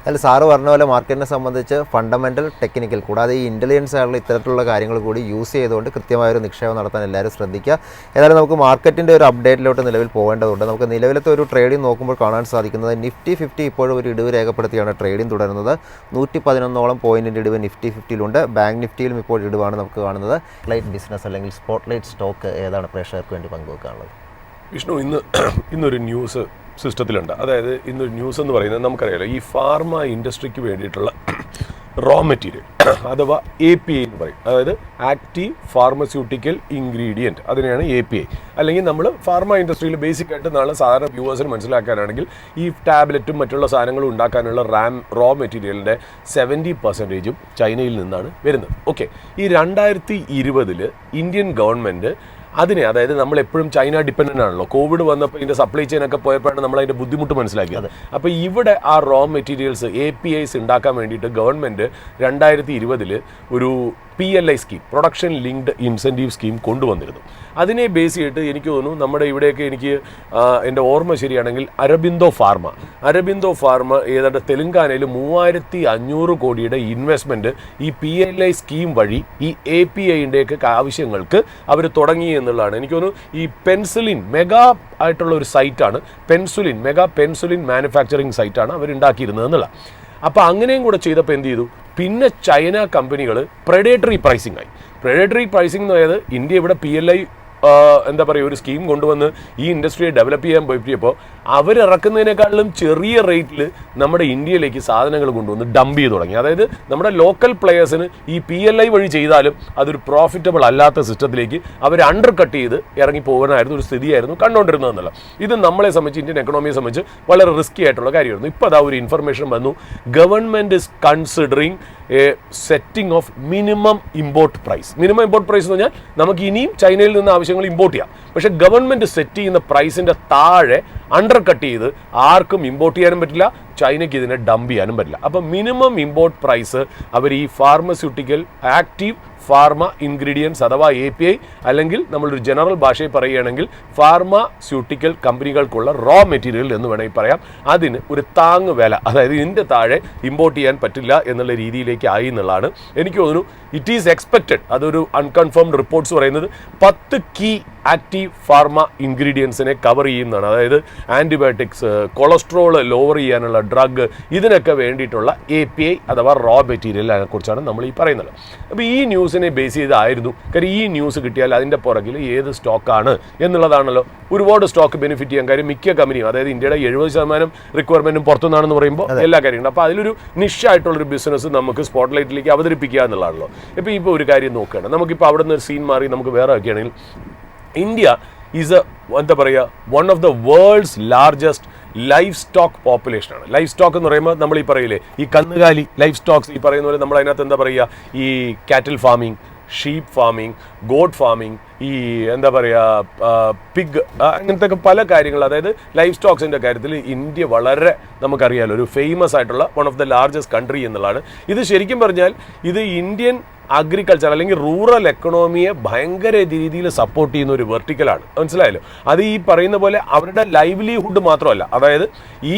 അതിൽ സാറ് പറഞ്ഞ പോലെ മാർക്കറ്റിനെ സംബന്ധിച്ച് ഫണ്ടമെൻ്റൽ, ടെക്നിക്കൽ കൂടാതെ ഈ ഇൻ്റലിജൻസ് ആയിട്ടുള്ള ഇത്തരത്തിലുള്ള കാര്യങ്ങൾ കൂടി യൂസ് ചെയ്തുകൊണ്ട് കൃത്യമായൊരു നിക്ഷേപം നടത്താൻ എല്ലാവരും ശ്രദ്ധിക്കുക. ഏതായാലും നമുക്ക് മാർക്കറ്റിൻ്റെ ഒരു അപ്ഡേറ്റിലോട്ട് നിലവിൽ പോകേണ്ടതുണ്ട്. നമുക്ക് നിലവിലത്തെ ഒരു ട്രേഡിംഗ് നോക്കുമ്പോൾ കാണാൻ സാധിക്കുന്നത് Nifty 50 ഇപ്പോഴും ഒരു ഇടിവ് രേഖപ്പെടുത്തിയാണ് ട്രേഡിംഗ് തുടരുന്നത്. 111ഓളം പോയിൻറ്റിൻ്റെ ഇടിവ് Nifty 50-ലുണ്ട്. ബാങ്ക് നിഫ്റ്റിയിലും ഇപ്പോൾ ഇടിവാണ് നമുക്ക് കാണുന്നത്. ലൈറ്റ് ബിസിനസ് അല്ലെങ്കിൽ സ്പോട്ട്ലൈറ്റ് സ്റ്റോക്ക് ഏതാണ് പ്രേക്ഷകർക്ക് വേണ്ടി പങ്കുവെക്കാനുള്ളത്? വിഷ്ണു, ഇന്നൊരു ന്യൂസ് സിസ്റ്റത്തിലുണ്ട്. അതായത് ഇന്നൊരു ന്യൂസ് എന്ന് പറയുന്നത് നമുക്കറിയാലോ, ഈ ഫാർമ ഇൻഡസ്ട്രിക്ക് വേണ്ടിയിട്ടുള്ള റോ മെറ്റീരിയൽ അഥവാ API എന്ന് പറയും. അതായത് ആക്റ്റീവ് ഫാർമസ്യൂട്ടിക്കൽ ഇൻഗ്രീഡിയൻറ്റ്, അതിനെയാണ് API. അല്ലെങ്കിൽ നമ്മൾ ഫാർമ ഇൻഡസ്ട്രിയിൽ ബേസിക് ആയിട്ട് നാളെ സാധാരണ വ്യൂവേഴ്സിന് മനസ്സിലാക്കാനാണെങ്കിൽ ഈ ടാബ്ലറ്റും മറ്റുള്ള സാധനങ്ങളും ഉണ്ടാക്കാനുള്ള റോ മെറ്റീരിയലിൻ്റെ 70% ചൈനയിൽ നിന്നാണ് വരുന്നത്. ഓക്കെ, ഈ 2020 ഇന്ത്യൻ ഗവൺമെൻറ് അതിനെ, അതായത് നമ്മൾ എപ്പോഴും ചൈന ഡിപ്പെൻഡൻ്റ് ആണല്ലോ. കോവിഡ് വന്നപ്പോൾ ഇതിൻ്റെ സപ്ലൈ ചെയിൻ ഒക്കെ പോയപ്പോഴാണ് നമ്മൾ അതിൻ്റെ ബുദ്ധിമുട്ട് മനസ്സിലാക്കിയത്. അപ്പോൾ ഇവിടെ ആ റോ മെറ്റീരിയൽസ് APIs ഉണ്ടാക്കാൻ വേണ്ടിയിട്ട് ഗവൺമെൻറ് 2020 ഒരു PLI scheme, production linked incentive scheme കൊണ്ടുവന്നിരുന്നു. അതിനെ ബേസ് ചെയ്തിട്ട് എനിക്ക് തോന്നുന്നു നമ്മുടെ ഇവിടെയൊക്കെ എനിക്ക് എൻ്റെ ഓർമ്മ ശരിയാണെങ്കിൽ അരബിന്ദോ ഫാർമ ഏതാണ്ട് തെലങ്കാനയിൽ 3500 കോടിയുടെ ഇൻവെസ്റ്റ്മെൻറ്റ് ഈ PLI സ്കീം വഴി ഈ APIൻ്റെയൊക്കെ ആവശ്യങ്ങൾക്ക് അവർ തുടങ്ങി എന്നുള്ളതാണ്. എനിക്ക് തോന്നുന്നു ഈ പെൻസിലിൻ മെഗാ ആയിട്ടുള്ള ഒരു സൈറ്റാണ്, മെഗാ പെൻസിലിൻ മാനുഫാക്ചറിങ് സൈറ്റാണ് അവരുണ്ടാക്കിയിരുന്നത് എന്നുള്ള. അപ്പോൾ അങ്ങനെയും കൂടെ ചെയ്തപ്പോൾ എന്ത് ചെയ്തു, പിന്നെ ചൈന കമ്പനികൾ പ്രെഡേറ്ററി പ്രൈസിംഗ് ആയി. പ്രെഡേറ്ററി പ്രൈസിംഗ് എന്ന് പറയുന്നത് ഇന്ത്യ ഇവിടെ PLI എന്താ പറയുക ഒരു സ്കീം കൊണ്ടുവന്ന് ഈ ഇൻഡസ്ട്രിയെ ഡെവലപ്പ് ചെയ്യാൻ പോയപ്പോൾ അവരിറക്കുന്നതിനേക്കാളും ചെറിയ റേറ്റിൽ നമ്മുടെ ഇന്ത്യയിലേക്ക് സാധനങ്ങൾ കൊണ്ടുവന്ന് ഡംപ് ചെയ്ത് തുടങ്ങി. അതായത് നമ്മുടെ ലോക്കൽ പ്ലെയേഴ്സിന് ഈ PLI വഴി ചെയ്താലും അതൊരു പ്രോഫിറ്റബിൾ അല്ലാത്ത സിസ്റ്റത്തിലേക്ക് അവർ അണ്ടർ കട്ട് ചെയ്ത് ഇറങ്ങി പോകാനായിരുന്നു ഒരു സ്ഥിതിയായിരുന്നു കണ്ടുകൊണ്ടിരുന്നതെന്നല്ല. ഇത് നമ്മളെ സംബന്ധിച്ച്, ഇന്ത്യൻ എക്കണോമിയെ സംബന്ധിച്ച് വളരെ റിസ്കി ആയിട്ടുള്ള കാര്യമായിരുന്നു. ഇപ്പോൾ അതാ ഒരു ഇൻഫർമേഷൻ വന്നു, government is considering a setting of minimum import price. Minimum import price എന്ന് പറഞ്ഞാൽ നമുക്ക് ഇനിയും ചൈനയിൽ നിന്ന് ആവശ്യങ്ങൾ ഇമ്പോർട്ട് ചെയ്യാം, പക്ഷേ ഗവൺമെൻറ് സെറ്റ് ചെയ്യുന്ന പ്രൈസിൻ്റെ താഴെ അണ്ടർ കട്ട് ചെയ്ത് ആർക്കും ഇമ്പോർട്ട് ചെയ്യാനും പറ്റില്ല, ചൈനയ്ക്ക് ഇതിനെ ഡംപ് ചെയ്യാനും പറ്റില്ല. അപ്പോൾ മിനിമം ഇമ്പോർട്ട് പ്രൈസ് അവർ ഈ ഫാർമസ്യൂട്ടിക്കൽ ആക്റ്റീവ് ഫാർമ ഇൻഗ്രീഡിയൻസ് അഥവാ API, അല്ലെങ്കിൽ നമ്മളൊരു ജനറൽ ഭാഷയിൽ പറയുകയാണെങ്കിൽ ഫാർമസ്യൂട്ടിക്കൽ കമ്പനികൾക്കുള്ള റോ മെറ്റീരിയൽ എന്ന് വേണമെങ്കിൽ പറയാം, അതിന് ഒരു താങ്ങ് വില, അതായത് ഇതിൻ്റെ താഴെ ഇമ്പോർട്ട് ചെയ്യാൻ പറ്റില്ല എന്നുള്ള രീതിയിലേക്ക് ആയി എന്നുള്ളതാണ്. എനിക്ക് തോന്നുന്നു ഇറ്റ് ഈസ് എക്സ്പെക്റ്റഡ്, അതൊരു അൺകൺഫേംഡ് റിപ്പോർട്ട്സ് പറയുന്നത് 10 കീ ആക്റ്റീവ് ഫാർമ ഇൻഗ്രീഡിയൻസിനെ കവർ ചെയ്യുന്നതാണ്. അതായത് ആൻറ്റിബയോട്ടിക്സ്, കൊളസ്ട്രോൾ ലോവർ ചെയ്യാനുള്ള ഡ്രഗ്, ഇതിനൊക്കെ വേണ്ടിയിട്ടുള്ള API അഥവാ റോ മെറ്റീരിയലിനെ കുറിച്ചാണ് നമ്മൾ ഈ പറയുന്നത്. അപ്പോൾ ഈ ന്യൂസ് ന്യൂസിനെ ബേസ് ചെയ്തായിരുന്നു. കാര്യം ഈ ന്യൂസ് കിട്ടിയാൽ അതിൻ്റെ പുറകിൽ ഏത് സ്റ്റോക്കാണ് എന്നുള്ളതാണല്ലോ. ഒരുപാട് സ്റ്റോക്ക് ബെനിഫിറ്റ് ചെയ്യാൻ കാര്യം മിക്ക കമ്പനിയും, അതായത് ഇന്ത്യയുടെ 70% റിക്വയർമെൻറ്റും പുറത്തുനിന്നാണെന്ന് പറയുമ്പോൾ എല്ലാ കാര്യങ്ങളും. അപ്പോൾ അതിലൊരു നിഷായിട്ടുള്ളൊരു ബിസിനസ് നമുക്ക് സ്പോട്ട് ലൈറ്റിലേക്ക് അവതരിപ്പിക്കുക എന്നുള്ളതാണല്ലോ. ഇപ്പോൾ ഒരു കാര്യം നോക്കുകയാണ്, നമുക്കിപ്പോൾ അവിടെ നിന്ന് ഒരു സീൻ മാറി നമുക്ക് വേറെ ഒക്കെയാണെങ്കിൽ ഇന്ത്യ ഈസ് എന്താ പറയുക, one of the world's largest life stock പോപ്പുലേഷനാണ്. ലൈഫ് സ്റ്റോക്ക് എന്ന് പറയുമ്പോൾ നമ്മൾ ഈ പറയില്ലേ, ഈ കന്നുകാലി ലൈഫ് സ്റ്റോക്സ് ഈ പറയുന്ന പോലെ നമ്മൾ അതിനകത്ത് എന്താ പറയുക, ഈ കാറ്റിൽ farming, sheep farming, God farming, ഈ എന്താ പറയുക പിഗ്, അങ്ങനത്തെ ഒക്കെ പല കാര്യങ്ങൾ. അതായത് ലൈഫ് സ്റ്റോക്സിൻ്റെ കാര്യത്തിൽ ഇന്ത്യ വളരെ നമുക്കറിയാലോ ഒരു ഫേമസ് ആയിട്ടുള്ള one of the largest country എന്നുള്ളതാണ്. ഇത് ശരിക്കും പറഞ്ഞാൽ ഇത് ഇന്ത്യൻ അഗ്രികൾച്ചർ അല്ലെങ്കിൽ റൂറൽ എക്കണോമിയെ ഭയങ്കര രീതിയിൽ സപ്പോർട്ട് ചെയ്യുന്ന ഒരു വെർട്ടിക്കലാണ്. മനസ്സിലായല്ലോ? അത് ഈ പറയുന്ന പോലെ അവരുടെ ലൈവ്ലിഹുഡ് മാത്രമല്ല, അതായത് ഈ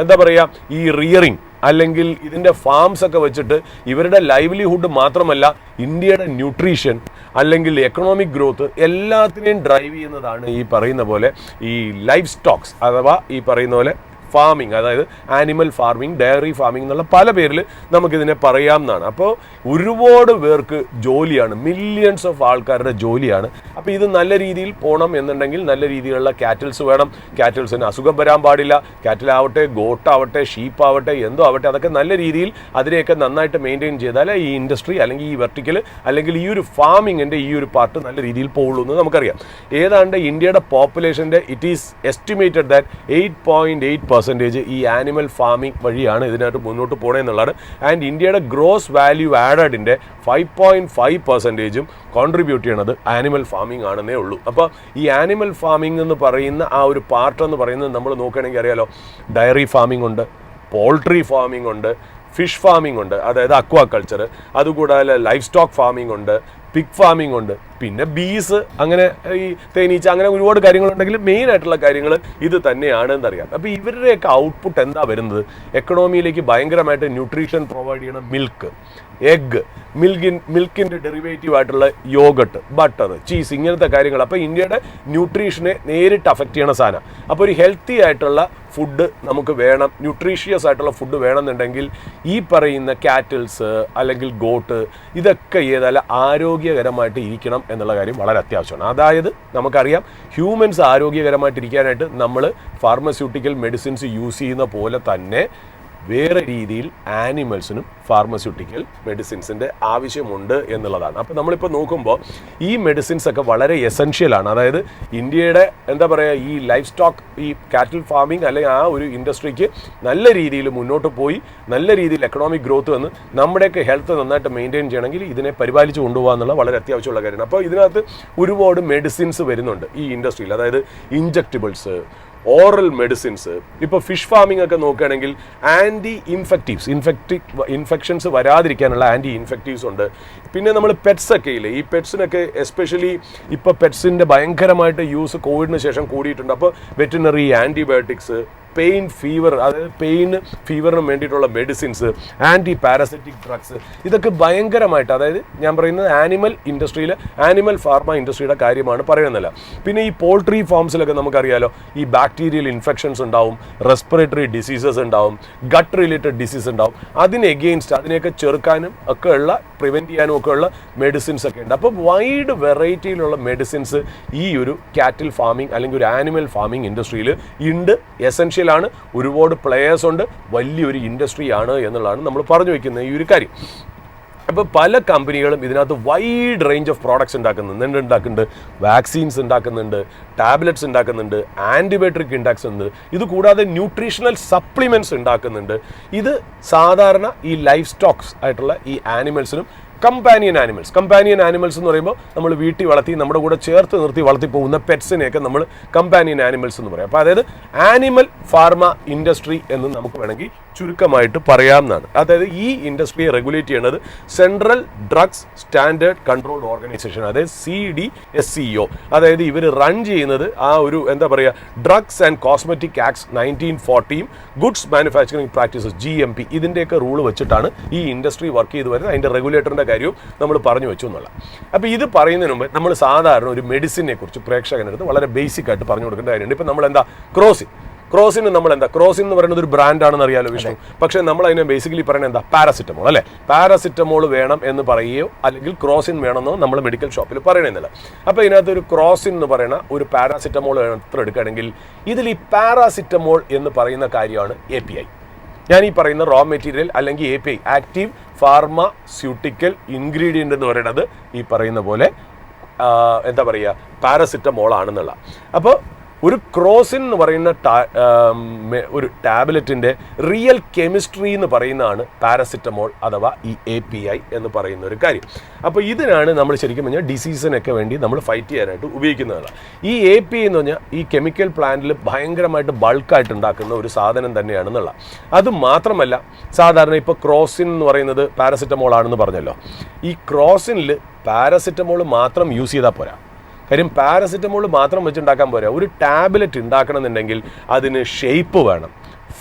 എന്താ പറയുക ഈ റിയറിങ് അല്ലെങ്കിൽ ഇതിൻ്റെ ഫാംസ് ഒക്കെ വെച്ചിട്ട് ഇവരുടെ ലൈവ്ലിഹുഡ് മാത്രമല്ല ഇന്ത്യയുടെ ന്യൂട്രീഷൻ അല്ലെങ്കിൽ എക്കണോമിക് ഗ്രോത്ത് എല്ലാത്തിനെയും ഡ്രൈവ് ചെയ്യുന്നതാണ് ഈ പറയുന്ന പോലെ ഈ ലൈഫ് സ്റ്റോക്സ് അഥവാ ഈ പറയുന്ന പോലെ ഫാമിംഗ്, അതായത് ആനിമൽ ഫാർമിംഗ്, ഡയറി ഫാമിംഗ് എന്നുള്ള പല പേരിൽ നമുക്കിതിനെ പറയാമെന്നാണ്. അപ്പോൾ ഒരുപാട് പേർക്ക് ജോലിയാണ്, മില്യൺസ് ഓഫ് ആൾക്കാരുടെ ജോലിയാണ്. അപ്പോൾ ഇത് നല്ല രീതിയിൽ പോകണം എന്നുണ്ടെങ്കിൽ നല്ല രീതിയിലുള്ള കാറ്റിൽസ് വേണം. കാറ്റിൽസിന് അസുഖം വരാൻ പാടില്ല. കാറ്റിലാവട്ടെ, ഗോട്ടാവട്ടെ, ഷീപ്പാവട്ടെ, എന്തോ ആവട്ടെ, അതൊക്കെ നല്ല രീതിയിൽ അതിനെയൊക്കെ നന്നായിട്ട് മെയിൻറ്റെയിൻ ചെയ്താൽ ഈ ഇൻഡസ്ട്രി അല്ലെങ്കിൽ ഈ വെർട്ടിക്കൽ അല്ലെങ്കിൽ ഈ ഒരു ഫാമിങ്ങിൻ്റെ ഈ ഒരു പാർട്ട് നല്ല രീതിയിൽ പോകുള്ളൂ എന്ന് നമുക്കറിയാം. ഏതാണ്ട് ഇന്ത്യയുടെ പോപ്പുലേഷൻ്റെ ഇറ്റ് ഈസ് എസ്റ്റിമേറ്റഡ് ദാറ്റ് 8.8% ഈ ആനിമൽ ഫാമിംഗ് വഴിയാണ് ഇതിനായിട്ട് മുന്നോട്ട് പോകണമെന്നുള്ളതാണ്. ആൻഡ് ഇന്ത്യയുടെ ഗ്രോസ് വാല്യൂ ആഡഡിൻ്റെ 5.5% കോൺട്രിബ്യൂട്ട് ചെയ്യണത് ആനിമൽ ഫാമിംഗ് ആണെന്നേ ഉള്ളൂ. അപ്പോൾ ഈ ആനിമൽ ഫാമിംഗ് എന്ന് പറയുന്ന ആ ഒരു പാർട്ട് എന്ന് പറയുന്നത് നമ്മൾ നോക്കുകയാണെങ്കിൽ അറിയാലോ, ഡയറി ഫാമിംഗ് ഉണ്ട്, പോൾട്രി ഫാമിംഗ് ഉണ്ട്, ഫിഷ് ഫാമിംഗ് ഉണ്ട്, അതായത് അക്വാകൾച്ചർ, അതുകൂടാതെ ലൈഫ് സ്റ്റോക്ക് ഫാമിംഗ് ഉണ്ട്, പിഗ് ഫാമിംഗ് ഉണ്ട്, പിന്നെ ബീസ്, അങ്ങനെ ഈ തേനീച്ച, അങ്ങനെ ഒരുപാട് കാര്യങ്ങളുണ്ടെങ്കിൽ മെയിൻ ആയിട്ടുള്ള കാര്യങ്ങൾ ഇത് തന്നെയാണ് എന്നറിയാം. അപ്പോൾ ഇവരുടെയൊക്കെ ഔട്ട്പുട്ട് എന്താ വരുന്നത്, എക്കണോമിയിലേക്ക് ഭയങ്കരമായിട്ട് ന്യൂട്രീഷൻ പ്രൊവൈഡ് ചെയ്യണം. മിൽക്ക്, എഗ്ഗ്, മിൽക്കിൻ്റെ ഡെറിവേറ്റീവ് ആയിട്ടുള്ള യോഗട്ട്, ബട്ടർ, ചീസ്, ഇങ്ങനത്തെ കാര്യങ്ങൾ. അപ്പോൾ ഇന്ത്യയുടെ ന്യൂട്രീഷനെ നേരിട്ട് അഫക്റ്റ് ചെയ്യണ സാധനം. അപ്പോൾ ഒരു ഹെൽത്തി ആയിട്ടുള്ള ഫുഡ് നമുക്ക് വേണം, ന്യൂട്രീഷ്യസ് ആയിട്ടുള്ള ഫുഡ് വേണമെന്നുണ്ടെങ്കിൽ ഈ പറയുന്ന കാറ്റിൽസ് അല്ലെങ്കിൽ ഗോട്ട് ഇതൊക്കെ ഏതായാലും ആരോഗ്യകരമായിട്ട് ഇരിക്കണം എന്നുള്ള കാര്യം വളരെ അത്യാവശ്യമാണ്. അതായത് നമുക്കറിയാം ഹ്യൂമൻസ് ആരോഗ്യകരമായിട്ടിരിക്കാനായിട്ട് നമ്മൾ ഫാർമസ്യൂട്ടിക്കൽ മെഡിസിൻസ് യൂസ് ചെയ്യുന്ന പോലെ തന്നെ വേറെ രീതിയിൽ ആനിമൽസിനും ഫാർമസ്യൂട്ടിക്കൽ മെഡിസിൻസിൻ്റെ ആവശ്യമുണ്ട് എന്നുള്ളതാണ്. അപ്പോൾ നമ്മളിപ്പോൾ നോക്കുമ്പോൾ ഈ മെഡിസിൻസ് ഒക്കെ വളരെ എസെൻഷ്യലാണ്. അതായത് ഇന്ത്യയുടെ എന്താ പറയുക ഈ ലൈഫ് സ്റ്റോക്ക്, ഈ കാറ്റിൽ ഫാമിംഗ് അല്ലെങ്കിൽ ആ ഒരു ഇൻഡസ്ട്രിക്ക് നല്ല രീതിയിൽ മുന്നോട്ട് പോയി നല്ല രീതിയിൽ എക്കണോമിക് ഗ്രോത്ത് വന്ന് നമ്മുടെയൊക്കെ ഹെൽത്ത് നന്നായിട്ട് മെയിൻറ്റെയിൻ ചെയ്യണമെങ്കിൽ ഇതിനെ പരിപാലിച്ച് കൊണ്ടുപോകുക എന്നുള്ള വളരെ അത്യാവശ്യമുള്ള കാര്യമാണ്. അപ്പോൾ ഇതിനകത്ത് ഒരുപാട് മെഡിസിൻസ് വരുന്നുണ്ട് ഈ ഇൻഡസ്ട്രിയിൽ, അതായത് ഇൻജക്റ്റിബിൾസ്, ഓറൽ മെഡിസിൻസ്. ഇപ്പോൾ ഫിഷ് ഫാമിംഗ് ഒക്കെ നോക്കുകയാണെങ്കിൽ ആൻറ്റി ഇൻഫെക്ഷൻസ് വരാതിരിക്കാനുള്ള ആൻറ്റി ഇൻഫെക്റ്റീവ്സ് ഉണ്ട്. പിന്നെ നമ്മൾ പെറ്റ്സ് ഒക്കെ ഇല്ലേ, ഈ പെറ്റ്സിനൊക്കെ എസ്പെഷ്യലി ഇപ്പോൾ പെറ്റ്സിൻ്റെ ഭയങ്കരമായിട്ട് യൂസ് കോവിഡിന് ശേഷം കൂടിയിട്ടുണ്ട്. അപ്പോൾ വെറ്റിനറി ആൻറ്റിബയോട്ടിക്സ്, പെയിൻ ഫീവർ, അതായത് പെയിന് ഫീവറിന് വേണ്ടിയിട്ടുള്ള മെഡിസിൻസ്, ആൻറ്റി പാരസൈറ്റിക് ഡ്രഗ്സ്, ഇതൊക്കെ ഭയങ്കരമായിട്ട്, അതായത് ഞാൻ പറയുന്നത് ആനിമൽ ഇൻഡസ്ട്രിയിൽ, ആനിമൽ ഫാർമ ഇൻഡസ്ട്രിയുടെ കാര്യമാണ് പറയുന്നില്ല. പിന്നെ ഈ പോൾട്രി ഫാംസിലൊക്കെ നമുക്കറിയാലോ ഈ ബാക്ടീരിയൽ ഇൻഫെക്ഷൻസ് ഉണ്ടാവും, റെസ്പിറേറ്ററി ഡിസീസസ് ഉണ്ടാവും, ഗട്ട് റിലേറ്റഡ് ഡിസീസ് ഉണ്ടാവും. അതിനെയൊക്കെ ചെറുക്കാനും ഒക്കെ ഉള്ള, പ്രിവെൻറ്റ് ചെയ്യാനും ഒക്കെ ഉള്ള മെഡിസിൻസ് ഒക്കെ ഉണ്ട്. അപ്പോൾ വൈഡ് വെറൈറ്റിയിലുള്ള മെഡിസിൻസ് ഈ ഒരു കാറ്റിൽ ഫാമിംഗ് അല്ലെങ്കിൽ ഒരു ആനിമൽ ഫാമിംഗ് ഇൻഡസ്ട്രിയിൽ ഉണ്ട്, എസെൻഷ്യൽ ആണ്. ഒരുപാട് പ്ലെയേഴ്സ് ഉണ്ട്, വലിയൊരു ഇൻഡസ്ട്രിയാണ് എന്നുള്ളതാണ് നമ്മൾ പറഞ്ഞു വയ്ക്കുന്ന ഈ ഒരു കാര്യം. അപ്പോൾ പല കമ്പനികളും ഇതിനകത്ത് വൈഡ് റേഞ്ച് ഓഫ് പ്രോഡക്ട്സ് ഉണ്ടാക്കുന്നുണ്ട്, വാക്സിൻസ് ഉണ്ടാക്കുന്നുണ്ട്, ടാബ്ലറ്റ്സ് ഉണ്ടാക്കുന്നുണ്ട്, ആൻറ്റിബയോട്ടിക് ഉണ്ടാക്കുന്നുണ്ട്, ഇത് കൂടാതെ ന്യൂട്രീഷണൽ സപ്ലിമെൻറ്റ്സ് ഉണ്ടാക്കുന്നുണ്ട്. ഇത് സാധാരണ ഈ ലൈഫ് സ്റ്റോക്സ് ആയിട്ടുള്ള ഈ ആനിമൽസിനും കമ്പാനിയൻ ആനിമൽസ് എന്ന് പറയുമ്പോൾ നമ്മൾ വീട്ടിൽ വളർത്തി നമ്മുടെ കൂടെ ചേർത്ത് നിർത്തി വളർത്തി പോകുന്ന പെറ്റ്സിനെയൊക്കെ നമ്മൾ കമ്പാനിയൻ ആനിമൽസ് എന്ന് പറയും. അപ്പോൾ അതായത് ആനിമൽ ഫാർമ ഇൻഡസ്ട്രി എന്ന് നമുക്ക് വേണമെങ്കിൽ ചുരുക്കമായിട്ട് പറയാവുന്നതാണ്. അതായത് ഈ ഇൻഡസ്ട്രിയെ റെഗുലേറ്റ് ചെയ്യുന്നത് central drugs standard control organisation, അതായത് CDSCO. അതായത് ഇവർ റൺ ചെയ്യുന്നത് ആ ഒരു എന്താ പറയുക drugs and cosmetic acts 1940, goods manufacturing practices GMP, ഇതിൻ്റെയൊക്കെ റൂൾ വെച്ചിട്ടാണ് ഈ ഇൻഡസ്ട്രി വർക്ക് ചെയ്ത് വരുന്നത്. അതിൻ്റെ റെഗുലേറ്ററിൻ്റെ കാര്യവും നമ്മൾ പറഞ്ഞു വെച്ചു എന്നുള്ള. അപ്പോൾ ഇത് പറയുന്നതിന് മുമ്പ് നമ്മൾ സാധാരണ ഒരു മെഡിസിനെ കുറിച്ച് പ്രേക്ഷകനടുത്ത് വളരെ ബേസിക് ആയിട്ട് പറഞ്ഞു കൊടുക്കേണ്ട കാര്യമുണ്ട്. ഇപ്പം നമ്മൾ എന്താ ക്രോസിൻ നമ്മൾ എന്താ, ക്രോസിൻ എന്ന് പറയുന്നത് ഒരു ബ്രാൻഡാണെന്ന് അറിയാലോ വിഷ്ണു. പക്ഷേ നമ്മൾ അതിനെ ബേസിക്കലി പറയുന്നത് എന്താ, പാരാസിറ്റമോൾ അല്ലേ. പാരാസിറ്റമോൾ വേണം എന്ന് പറയുകയോ അല്ലെങ്കിൽ ക്രോസിൻ വേണമെന്നോ നമ്മൾ മെഡിക്കൽ ഷോപ്പിൽ പറയണമെന്നില്ല. അപ്പോൾ ഇതിനകത്ത് ഒരു ക്രോസിൻ എന്ന് പറയുന്ന ഒരു പാരാസിറ്റമോൾ എത്ര എടുക്കുകയാണെങ്കിൽ ഇതിൽ ഈ പാരാസിറ്റമോൾ എന്ന് പറയുന്ന കാര്യമാണ് API. ഞാൻ ഈ പറയുന്ന റോ മെറ്റീരിയൽ അല്ലെങ്കിൽ API, ആക്റ്റീവ് ഫാർമസ്യൂട്ടിക്കൽ ഇൻഗ്രീഡിയൻ്റ് എന്ന് പറയുന്നത് ഈ പറയുന്ന പോലെ എന്താ പറയുക, പാരസിറ്റമോൾ ആണെന്നുള്ള. അപ്പോൾ ഒരു ക്രോസിൻ എന്ന് പറയുന്ന ഒരു ടാബ്ലറ്റിൻ്റെ റിയൽ കെമിസ്ട്രി എന്ന് പറയുന്നതാണ് പാരസിറ്റമോൾ അഥവാ ഈ API എന്ന് പറയുന്ന ഒരു കാര്യം. അപ്പോൾ ഇതിനാണ് നമ്മൾ ശരിക്കും പറഞ്ഞാൽ ഡിസീസിനൊക്കെ വേണ്ടി നമ്മൾ ഫൈറ്റ് ചെയ്യാനായിട്ട് ഉപയോഗിക്കുന്നതാണ്. ഈ API എന്ന് പറഞ്ഞാൽ ഈ കെമിക്കൽ പ്ലാന്റിൽ ഭയങ്കരമായിട്ട് ബൾക്കായിട്ട് ഉണ്ടാക്കുന്ന ഒരു സാധനം തന്നെയാണെന്നുള്ള. അത് മാത്രമല്ല, സാധാരണ ഇപ്പോൾ ക്രോസിൻ എന്ന് പറയുന്നത് പാരസിറ്റമോൾ ആണെന്ന് പറഞ്ഞല്ലോ. ഈ ക്രോസിനിൽ പാരസിറ്റമോൾ മാത്രം യൂസ് ചെയ്താൽ പോരാ. കാര്യം പാരസിറ്റമോൾ മാത്രം വെച്ചുണ്ടാക്കാൻ പോരാ. ഒരു ടാബ്ലറ്റ് ഉണ്ടാക്കണമെന്നുണ്ടെങ്കിൽ അതിന് ഷേപ്പ് വേണം,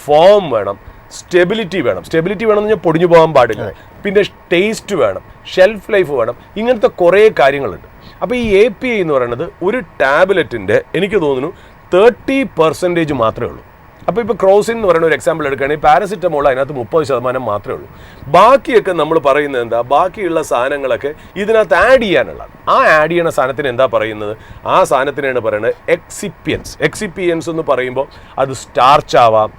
ഫോം വേണം, സ്റ്റെബിലിറ്റി വേണം. സ്റ്റെബിലിറ്റി വേണമെന്ന് പറഞ്ഞാൽ പൊടിഞ്ഞു പോകാൻ പാടില്ല. പിന്നെ ടേസ്റ്റ് വേണം, ഷെൽഫ് ലൈഫ് വേണം. ഇങ്ങനത്തെ കുറേ കാര്യങ്ങളുണ്ട്. അപ്പോൾ ഈ API എന്ന് പറയുന്നത് ഒരു ടാബ്ലറ്റിൻ്റെ എനിക്ക് തോന്നുന്നു 30% മാത്രമേ ഉള്ളൂ. അപ്പോൾ ഇപ്പോൾ ക്രോസിൻ എന്ന് പറയുന്ന ഒരു എക്സാമ്പിൾ എടുക്കുകയാണെങ്കിൽ പാരസിറ്റമോൾ അതിനകത്ത് 30% മാത്രമേ ഉള്ളൂ. ബാക്കിയൊക്കെ നമ്മൾ പറയുന്നത് എന്താ, ബാക്കിയുള്ള സാധനങ്ങളൊക്കെ ഇതിനകത്ത് ആഡ് ചെയ്യാനുള്ളതാണ്. ആ ആഡ് ചെയ്യുന്ന സാധനത്തിന് എന്താ പറയുന്നത്, ആ സാധനത്തിനാണ് പറയുന്നത് എക്സിപ്പിയൻസ്. എക്സിപ്പിയൻസ് എന്ന് പറയുമ്പോൾ അത് സ്റ്റാർച്ച് ആവാം,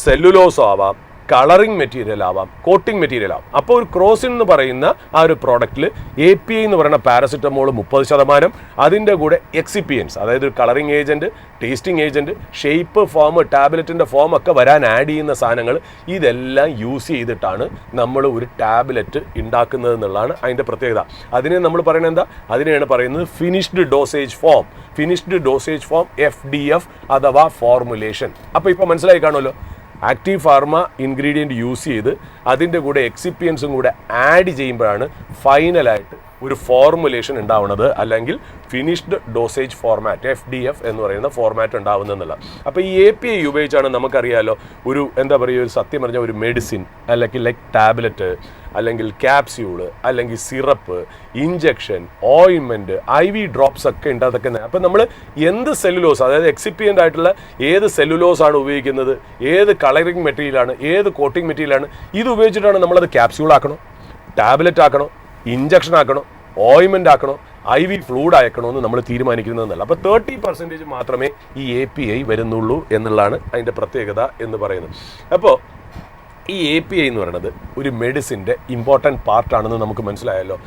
സെല്ലുലോസ് ആവാം, കളറിംഗ് മെറ്റീരിയൽ ആവാം, കോട്ടിംഗ് മെറ്റീരിയൽ ആവാം. അപ്പോൾ ഒരു ക്രോസിൻ എന്ന് പറയുന്ന ആ ഒരു പ്രോഡക്റ്റിൽ API എന്ന് പറയുന്ന പാരസിറ്റമോൾ 30%, അതിൻ്റെ കൂടെ എക്സിപ്പിയൻസ് അതായത് colouring agent, tasting agent, shape, form, ടാബ്ലറ്റിൻ്റെ ഫോം ഒക്കെ വരാൻ ആഡ് ചെയ്യുന്ന സാധനങ്ങൾ ഇതെല്ലാം യൂസ് ചെയ്തിട്ടാണ് നമ്മൾ ഒരു ടാബ്ലറ്റ് ഉണ്ടാക്കുന്നത് എന്നുള്ളതാണ് അതിൻ്റെ പ്രത്യേകത. അതിനെ നമ്മൾ പറയുന്നത് എന്താ, അതിനെയാണ് പറയുന്നത് finished dosage form. Finished dosage form FDF അഥവാ ഫോർമുലേഷൻ. അപ്പോൾ ഇപ്പോൾ മനസ്സിലായി കാണുമല്ലോ, ആക്റ്റീവ് ഫാർമ ഇൻഗ്രീഡിയൻറ്റ് യൂസ് ചെയ്ത് അതിൻ്റെ കൂടെ എക്സിപ്പിയൻസും കൂടെ ആഡ് ചെയ്യുമ്പോഴാണ് ഫൈനലായിട്ട് ഒരു ഫോർമുലേഷൻ ഉണ്ടാവുന്നത്, അല്ലെങ്കിൽ ഫിനിഷ്ഡ് ഡോസേജ് ഫോർമാറ്റ് FDF എന്ന് പറയുന്ന ഫോർമാറ്റ് ഉണ്ടാവുന്നതെന്നുള്ള. അപ്പോൾ ഈ API ഉപയോഗിച്ചാണ് നമുക്കറിയാമല്ലോ ഒരു എന്താ പറയുക, ഒരു സത്യം പറഞ്ഞാൽ ഒരു മെഡിസിൻ അല്ലെങ്കിൽ ലൈക്ക് ടാബ്ലറ്റ് അല്ലെങ്കിൽ ക്യാപ്സ്യൂള് അല്ലെങ്കിൽ syrup, injection, ointment, IV drops ഒക്കെ ഉണ്ട്. അതൊക്കെ അപ്പോൾ നമ്മൾ എന്ത് സെല്ലുലോസ്, അതായത് എക്സിപ്പിയൻ്റ് ആയിട്ടുള്ള ഏത് സെല്ലുലോസ് ആണ് ഉപയോഗിക്കുന്നത്, ഏത് കളറിംഗ് മെറ്റീരിയലാണ്, ഏത് കോട്ടിംഗ് മെറ്റീരിയലാണ്, ഇത് ഉപയോഗിച്ചിട്ടാണ് നമ്മളത് ക്യാപ്സ്യൂൾ ആക്കണോ, ടാബ്ലറ്റ് ആക്കണോ, ഇഞ്ചക്ഷൻ ആക്കണോ, ഓയിൻമെൻ്റ് ആക്കണോ, IV ഫ്ലൂഡ് അയക്കണമെന്ന് നമ്മൾ തീരുമാനിക്കുന്നതെന്നല്ല. അപ്പോൾ 30% മാത്രമേ ഈ API വരുന്നുള്ളൂ എന്നുള്ളതാണ് അതിൻ്റെ പ്രത്യേകത എന്ന് പറയുന്നത്. അപ്പോൾ ഈ API എന്ന് പറയുന്നത് ഒരു മെഡിസിൻ്റെ ഇമ്പോർട്ടൻറ്റ് പാർട്ടാണെന്ന് നമുക്ക് മനസ്സിലായല്ലോ.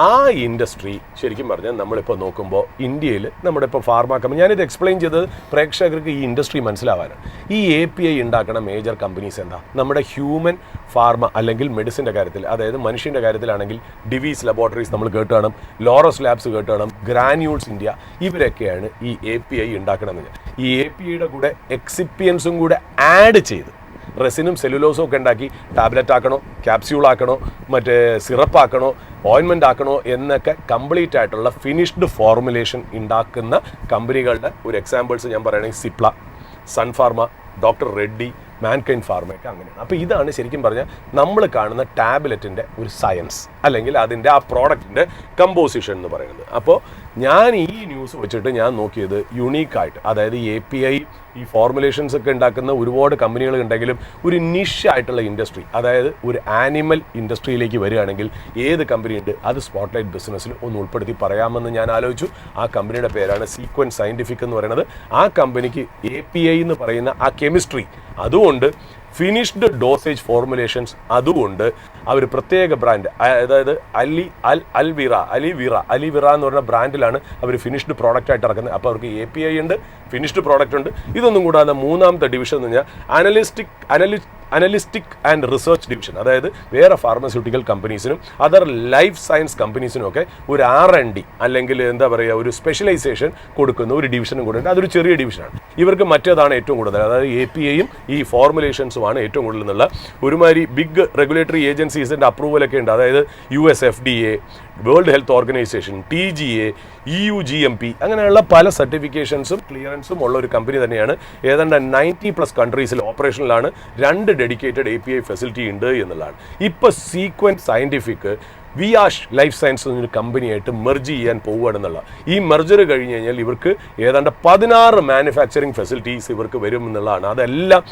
ആ ഇൻഡസ്ട്രി ശരിക്കും പറഞ്ഞാൽ നമ്മളിപ്പോൾ നോക്കുമ്പോൾ ഇന്ത്യയിൽ നമ്മുടെ ഇപ്പോൾ ഫാർമ കമ്പനി, ഞാനിത് എക്സ്പ്ലെയിൻ ചെയ്തത് പ്രേക്ഷകർക്ക് ഈ ഇൻഡസ്ട്രി മനസ്സിലാവാനാണ്. ഈ API ഉണ്ടാക്കുന്ന മേജർ കമ്പനീസ് എന്താ, നമ്മുടെ ഹ്യൂമൻ ഫാർമ അല്ലെങ്കിൽ മെഡിസിൻ്റെ കാര്യത്തിൽ, അതായത് മനുഷ്യൻ്റെ കാര്യത്തിലാണെങ്കിൽ ഡിവീസ് ലബോറട്ടറീസ് നമ്മൾ കേട്ട് കാണും, ലോറസ് ലാബ്സ് കേട്ട് കാണും, ഗ്രാന്യൂൾസ് ഇന്ത്യ, ഇവരൊക്കെയാണ് ഈ API ഉണ്ടാക്കണമെന്ന്. ഈ APIയുടെ കൂടെ എക്സിപ്പിയൻസും കൂടെ ആഡ് ചെയ്ത് റെസിനും സെല്ലുലോസും ഒക്കെ ഉണ്ടാക്കി ടാബ്ലറ്റ് ആക്കണോ, ക്യാപ്സ്യൂൾ ആക്കണോ, മറ്റേ സിറപ്പ് ആക്കണോ, ഓയിൻമെൻ്റ് ആക്കണോ എന്നൊക്കെ കംപ്ലീറ്റ് ആയിട്ടുള്ള ഫിനിഷ്ഡ് ഫോർമുലേഷൻ ഉണ്ടാക്കുന്ന കമ്പനികളുടെ ഒരു എക്സാമ്പിൾസ് ഞാൻ പറയുകയാണെങ്കിൽ സിപ്ല, സൺ ഫാർമ, ഡോക്ടർ റെഡ്ഡി, മാൻകൈൻ ഫാർമയൊക്കെ അങ്ങനെയാണ്. അപ്പോൾ ഇതാണ് ശരിക്കും പറഞ്ഞാൽ നമ്മൾ കാണുന്ന ടാബ്ലറ്റിൻ്റെ ഒരു സയൻസ് അല്ലെങ്കിൽ അതിൻ്റെ ആ പ്രോഡക്റ്റിൻ്റെ കമ്പോസിഷൻ എന്ന് പറയുന്നത്. അപ്പോൾ ഞാൻ ഈ ന്യൂസ് വെച്ചിട്ട് ഞാൻ നോക്കിയത് യുണീക്കായിട്ട്, അതായത് ഈ API ഈ ഫോർമുലേഷൻസ് ഒക്കെ ഉണ്ടാക്കുന്ന ഒരുപാട് കമ്പനികൾ ഉണ്ടെങ്കിലും ഒരു നിഷായിട്ടുള്ള ഇൻഡസ്ട്രി, അതായത് ഒരു ആനിമൽ ഇൻഡസ്ട്രിയിലേക്ക് വരികയാണെങ്കിൽ ഏത് കമ്പനി ഉണ്ട് അത് സ്പോട്ട്ലൈറ്റ് ബിസിനസ്സിൽ ഒന്ന് ഉൾപ്പെടുത്തി പറയാമെന്ന് ഞാൻ ആലോചിച്ചു. ആ കമ്പനിയുടെ പേരാണ് സീക്വൻസ് സയൻറ്റിഫിക് എന്ന് പറയുന്നത്. ആ കമ്പനിക്ക് API എന്ന് പറയുന്ന ആ കെമിസ്ട്രി, അതുകൊണ്ട് ഫിനിഷ്ഡ് ഡോസേജ് ഫോർമുലേഷൻസ്, അതുകൊണ്ട് അവർ പ്രത്യേക ബ്രാൻഡ്, അതായത് അലിവിറ എന്ന് പറയുന്ന ബ്രാൻഡിലാണ് അവർ ഫിനിഷ്ഡ് പ്രോഡക്റ്റ് ആയിട്ട് ഇറക്കുന്നത്. അപ്പോൾ അവർക്ക് API ഉണ്ട്, ഫിനിഷ്ഡ് പ്രോഡക്റ്റ് ഉണ്ട്. ഇതൊന്നും കൂടാതെ മൂന്നാമത്തെ ഡിവിഷൻ എന്ന് പറഞ്ഞാൽ അനലിസ്റ്റിക് ആൻഡ് റിസർച്ച് ഡിവിഷൻ, അതായത് വേറെ ഫാർമസ്യൂട്ടിക്കൽ കമ്പനീസിനും അതർ ലൈഫ് സയൻസ് കമ്പനീസിനും ഒക്കെ ഒരു R&D അല്ലെങ്കിൽ എന്താ പറയുക ഒരു സ്പെഷ്യലൈസേഷൻ കൊടുക്കുന്ന ഒരു ഡിവിഷനും കൂടെ ഉണ്ട്. അതൊരു ചെറിയ ഡിവിഷനാണ്. ഇവർക്ക് മറ്റേതാണ് ഏറ്റവും കൂടുതൽ, അതായത് APIയും ഈ ഫോർമുലേഷൻസുമാണ് ഏറ്റവും കൂടുതൽ എന്നുള്ള ഒരുമാതിരി ബിഗ് റെഗുലേറ്ററി ഏജൻസീസിൻ്റെ അപ്രൂവലൊക്കെ ഉണ്ട്. അതായത് US FDA, world health organisation, TGA, EU GMP, അങ്ങനെയുള്ള പല സർട്ടിഫിക്കേഷൻസും ക്ലിയറൻസും ഉള്ള ഒരു കമ്പനി തന്നെയാണ്. ഏതാണ്ട് 90+ കൺട്രീസിൽ ഓപ്പറേഷനിലാണ്. 2 ഡെഡിക്കേറ്റഡ് API ഫെസിലിറ്റി ഉണ്ട് എന്നുള്ളതാണ്. ഇപ്പോൾ sequence scientific Viyash life science എന്നൊരു കമ്പനിയായിട്ട് മെർജ് ചെയ്യാൻ പോവുകയാണെന്നുള്ള. ഈ മെർജർ കഴിഞ്ഞ് കഴിഞ്ഞാൽ ഇവർക്ക് ഏതാണ്ട് 16 മാനുഫാക്ചറിങ് ഫെസിലിറ്റീസ് ഇവർക്ക് വരും എന്നുള്ളതാണ്. അതെല്ലാം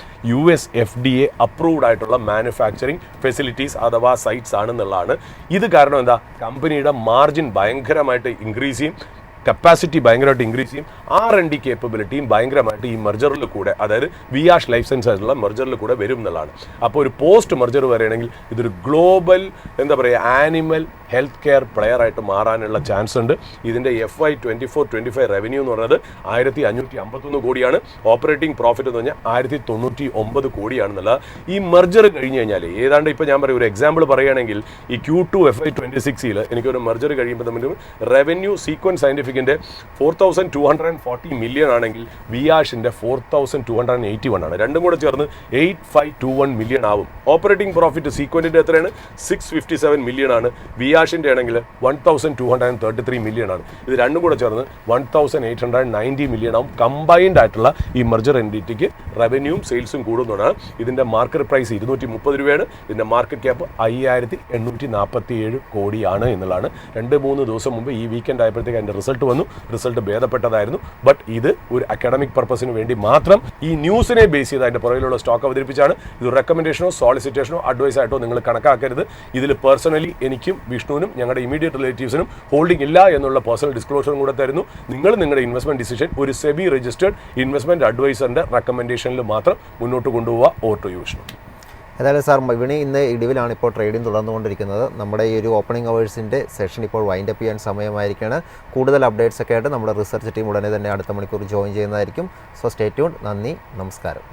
US FDA അപ്രൂവ്ഡ് ആയിട്ടുള്ള മാനുഫാക്ചറിങ് ഫെസിലിറ്റീസ് അഥവാ സൈറ്റ്സ് ആണെന്നുള്ളതാണ്. ഇത് കാരണം എന്താ, കമ്പനിയുടെ മാർജിൻ ഭയങ്കരമായിട്ട് ഇൻക്രീസ് ചെയ്യും, കപ്പാസിറ്റി ഭയങ്കരമായിട്ട് ഇൻക്രീസ് ചെയ്യും, R&D കേപ്പബിലിറ്റിയും ഭയങ്കരമായിട്ട് ഈ മെർജറിൽ കൂടെ, അതായത് വിയാഷ് ലൈഫ് സയൻസ് ആയിട്ടുള്ള മെർജറിൽ കൂടെ വരും എന്നുള്ളതാണ്. അപ്പോൾ ഒരു പോസ്റ്റ് മെർജർ വരികയാണെങ്കിൽ ഇതൊരു ഗ്ലോബൽ എന്താ പറയുക ആനിമൽ ഹെൽത്ത് കെയർ പ്ലെയർ ആയിട്ട് മാറാനുള്ള ചാൻസ് ഉണ്ട്. ഇതിൻ്റെ FY 24-25 റവന്യൂ എന്ന് പറയുന്നത് 1551 കോടിയാണ്. ഓപ്പറേറ്റിംഗ് പ്രോഫിറ്റ് എന്ന് പറഞ്ഞാൽ 1099 കോടിയാണെന്നുള്ളത്. ഈ മെർജർ കഴിഞ്ഞ് കഴിഞ്ഞാൽ ഏതാണ്ട് ഇപ്പോൾ ഞാൻ പറയും ഒരു എക്സാമ്പിൾ പറയുകയാണെങ്കിൽ ഈ Q2 FY 26 എനിക്കൊരു മെർജർ കഴിയുമ്പോൾ തമ്മിൽ റവന്യൂ സീക്വൻസ് സയൻറ്റിഫിക്കിൻ്റെ 4240 മില്യൺ ആണെങ്കിൽ വിയാഷിൻ്റെ 4281 ആണ്. രണ്ടും കൂടെ ചേർന്ന് 8521 മില്യൺ ആവും. ഓപ്പറേറ്റിംഗ് പ്രോഫിറ്റ് സീക്വൻറ്റിൻ്റെ എത്രയാണ് 657 മില്യൺ ആണ്. വിയാഷിൻ്റെ ആണെങ്കിൽ 1233 മില്യൺ ആണ്. ഇത് രണ്ടും കൂടെ ചേർന്ന് 1890 മില്യൺ ആവും. കമ്പൈൻഡ് ആയിട്ടുള്ള ഈ മെർജർ എൻറ്റിറ്റിക്ക് റവന്യൂവും സെയിൽസും കൂടുന്നതാണ്. ഇതിൻ്റെ മാർക്കറ്റ് പ്രൈസ് 230 രൂപയാണ്. ഇതിൻ്റെ മാർക്കറ്റ് ക്യാപ്പ് 5847 കോടിയാണ് എന്നുള്ളതാണ്. 2-3 ദിവസം മുമ്പ് ഈ വീക്കെൻഡ് ആയപ്പോഴത്തേക്ക് അതിൻ്റെ റിസൾട്ട് വന്നു. റിസൾട്ട് ഭേദപ്പെട്ടതായിരുന്നു. ബട്ട് ഇത് ഒരു അക്കാഡമിക് പർപ്പസിന് വേണ്ടി മാത്രം ഈ ന്യൂസിനെ ബേസ് ചെയ്ത് അതിൻ്റെ പുറകിലുള്ള സ്റ്റോക്ക് അവതരിപ്പിച്ചാണ്. ഇത് റെക്കമെൻഡേഷനോ സോളിസിറ്റേഷനോ അഡ്വൈസ് ആയിട്ടോ നിങ്ങൾ കണക്കാക്കരുത്. ഇതിൽ പേഴ്സണലി എനിക്കും വിഷ്ണുവിനും ഞങ്ങളുടെ ഇമീഡിയറ്റ് റിലേറ്റീവ്സിനും ഹോൾഡിംഗ് ഇല്ല എന്നുള്ള പേഴ്സണൽ ഡിസ്ക്ലോഷറും കൂടെ തരുന്നു. നിങ്ങൾ നിങ്ങളുടെ ഇൻവെസ്റ്റ്മെന്റ് ഡിസിഷൻ ഒരു സെബി രജിസ്റ്റേർഡ് ഇൻവെസ്റ്റ്മെന്റ് അഡ്വൈസറിന്റെ റെക്കമെൻഡേഷനിൽ മാത്രം മുന്നോട്ട് കൊണ്ടുപോവുക. Over to you Vishnu. ഏതായാലും സാർ വിപണി ഇന്ന് ഇടിവിലാണ് ഇപ്പോൾ ട്രേഡിംഗ് തുടർന്നുകൊണ്ടിരിക്കുന്നത്. നമ്മുടെ ഈ ഒരു ഓപ്പണിംഗ് അവേഴ്സിൻ്റെ സെഷൻ ഇപ്പോൾ വൈൻഡ് അപ്പ് ചെയ്യാൻ സമയമായിരിക്കുകയാണ്. കൂടുതൽ അപ്ഡേറ്റ്സ് ഒക്കെ ആയിട്ട് നമ്മുടെ റിസർച്ച് ടീം ഉടനെ തന്നെ അടുത്ത മണിക്കൂർ ജോയിൻ ചെയ്യുന്നതായിരിക്കും. So stay tuned. നന്ദി, നമസ്കാരം.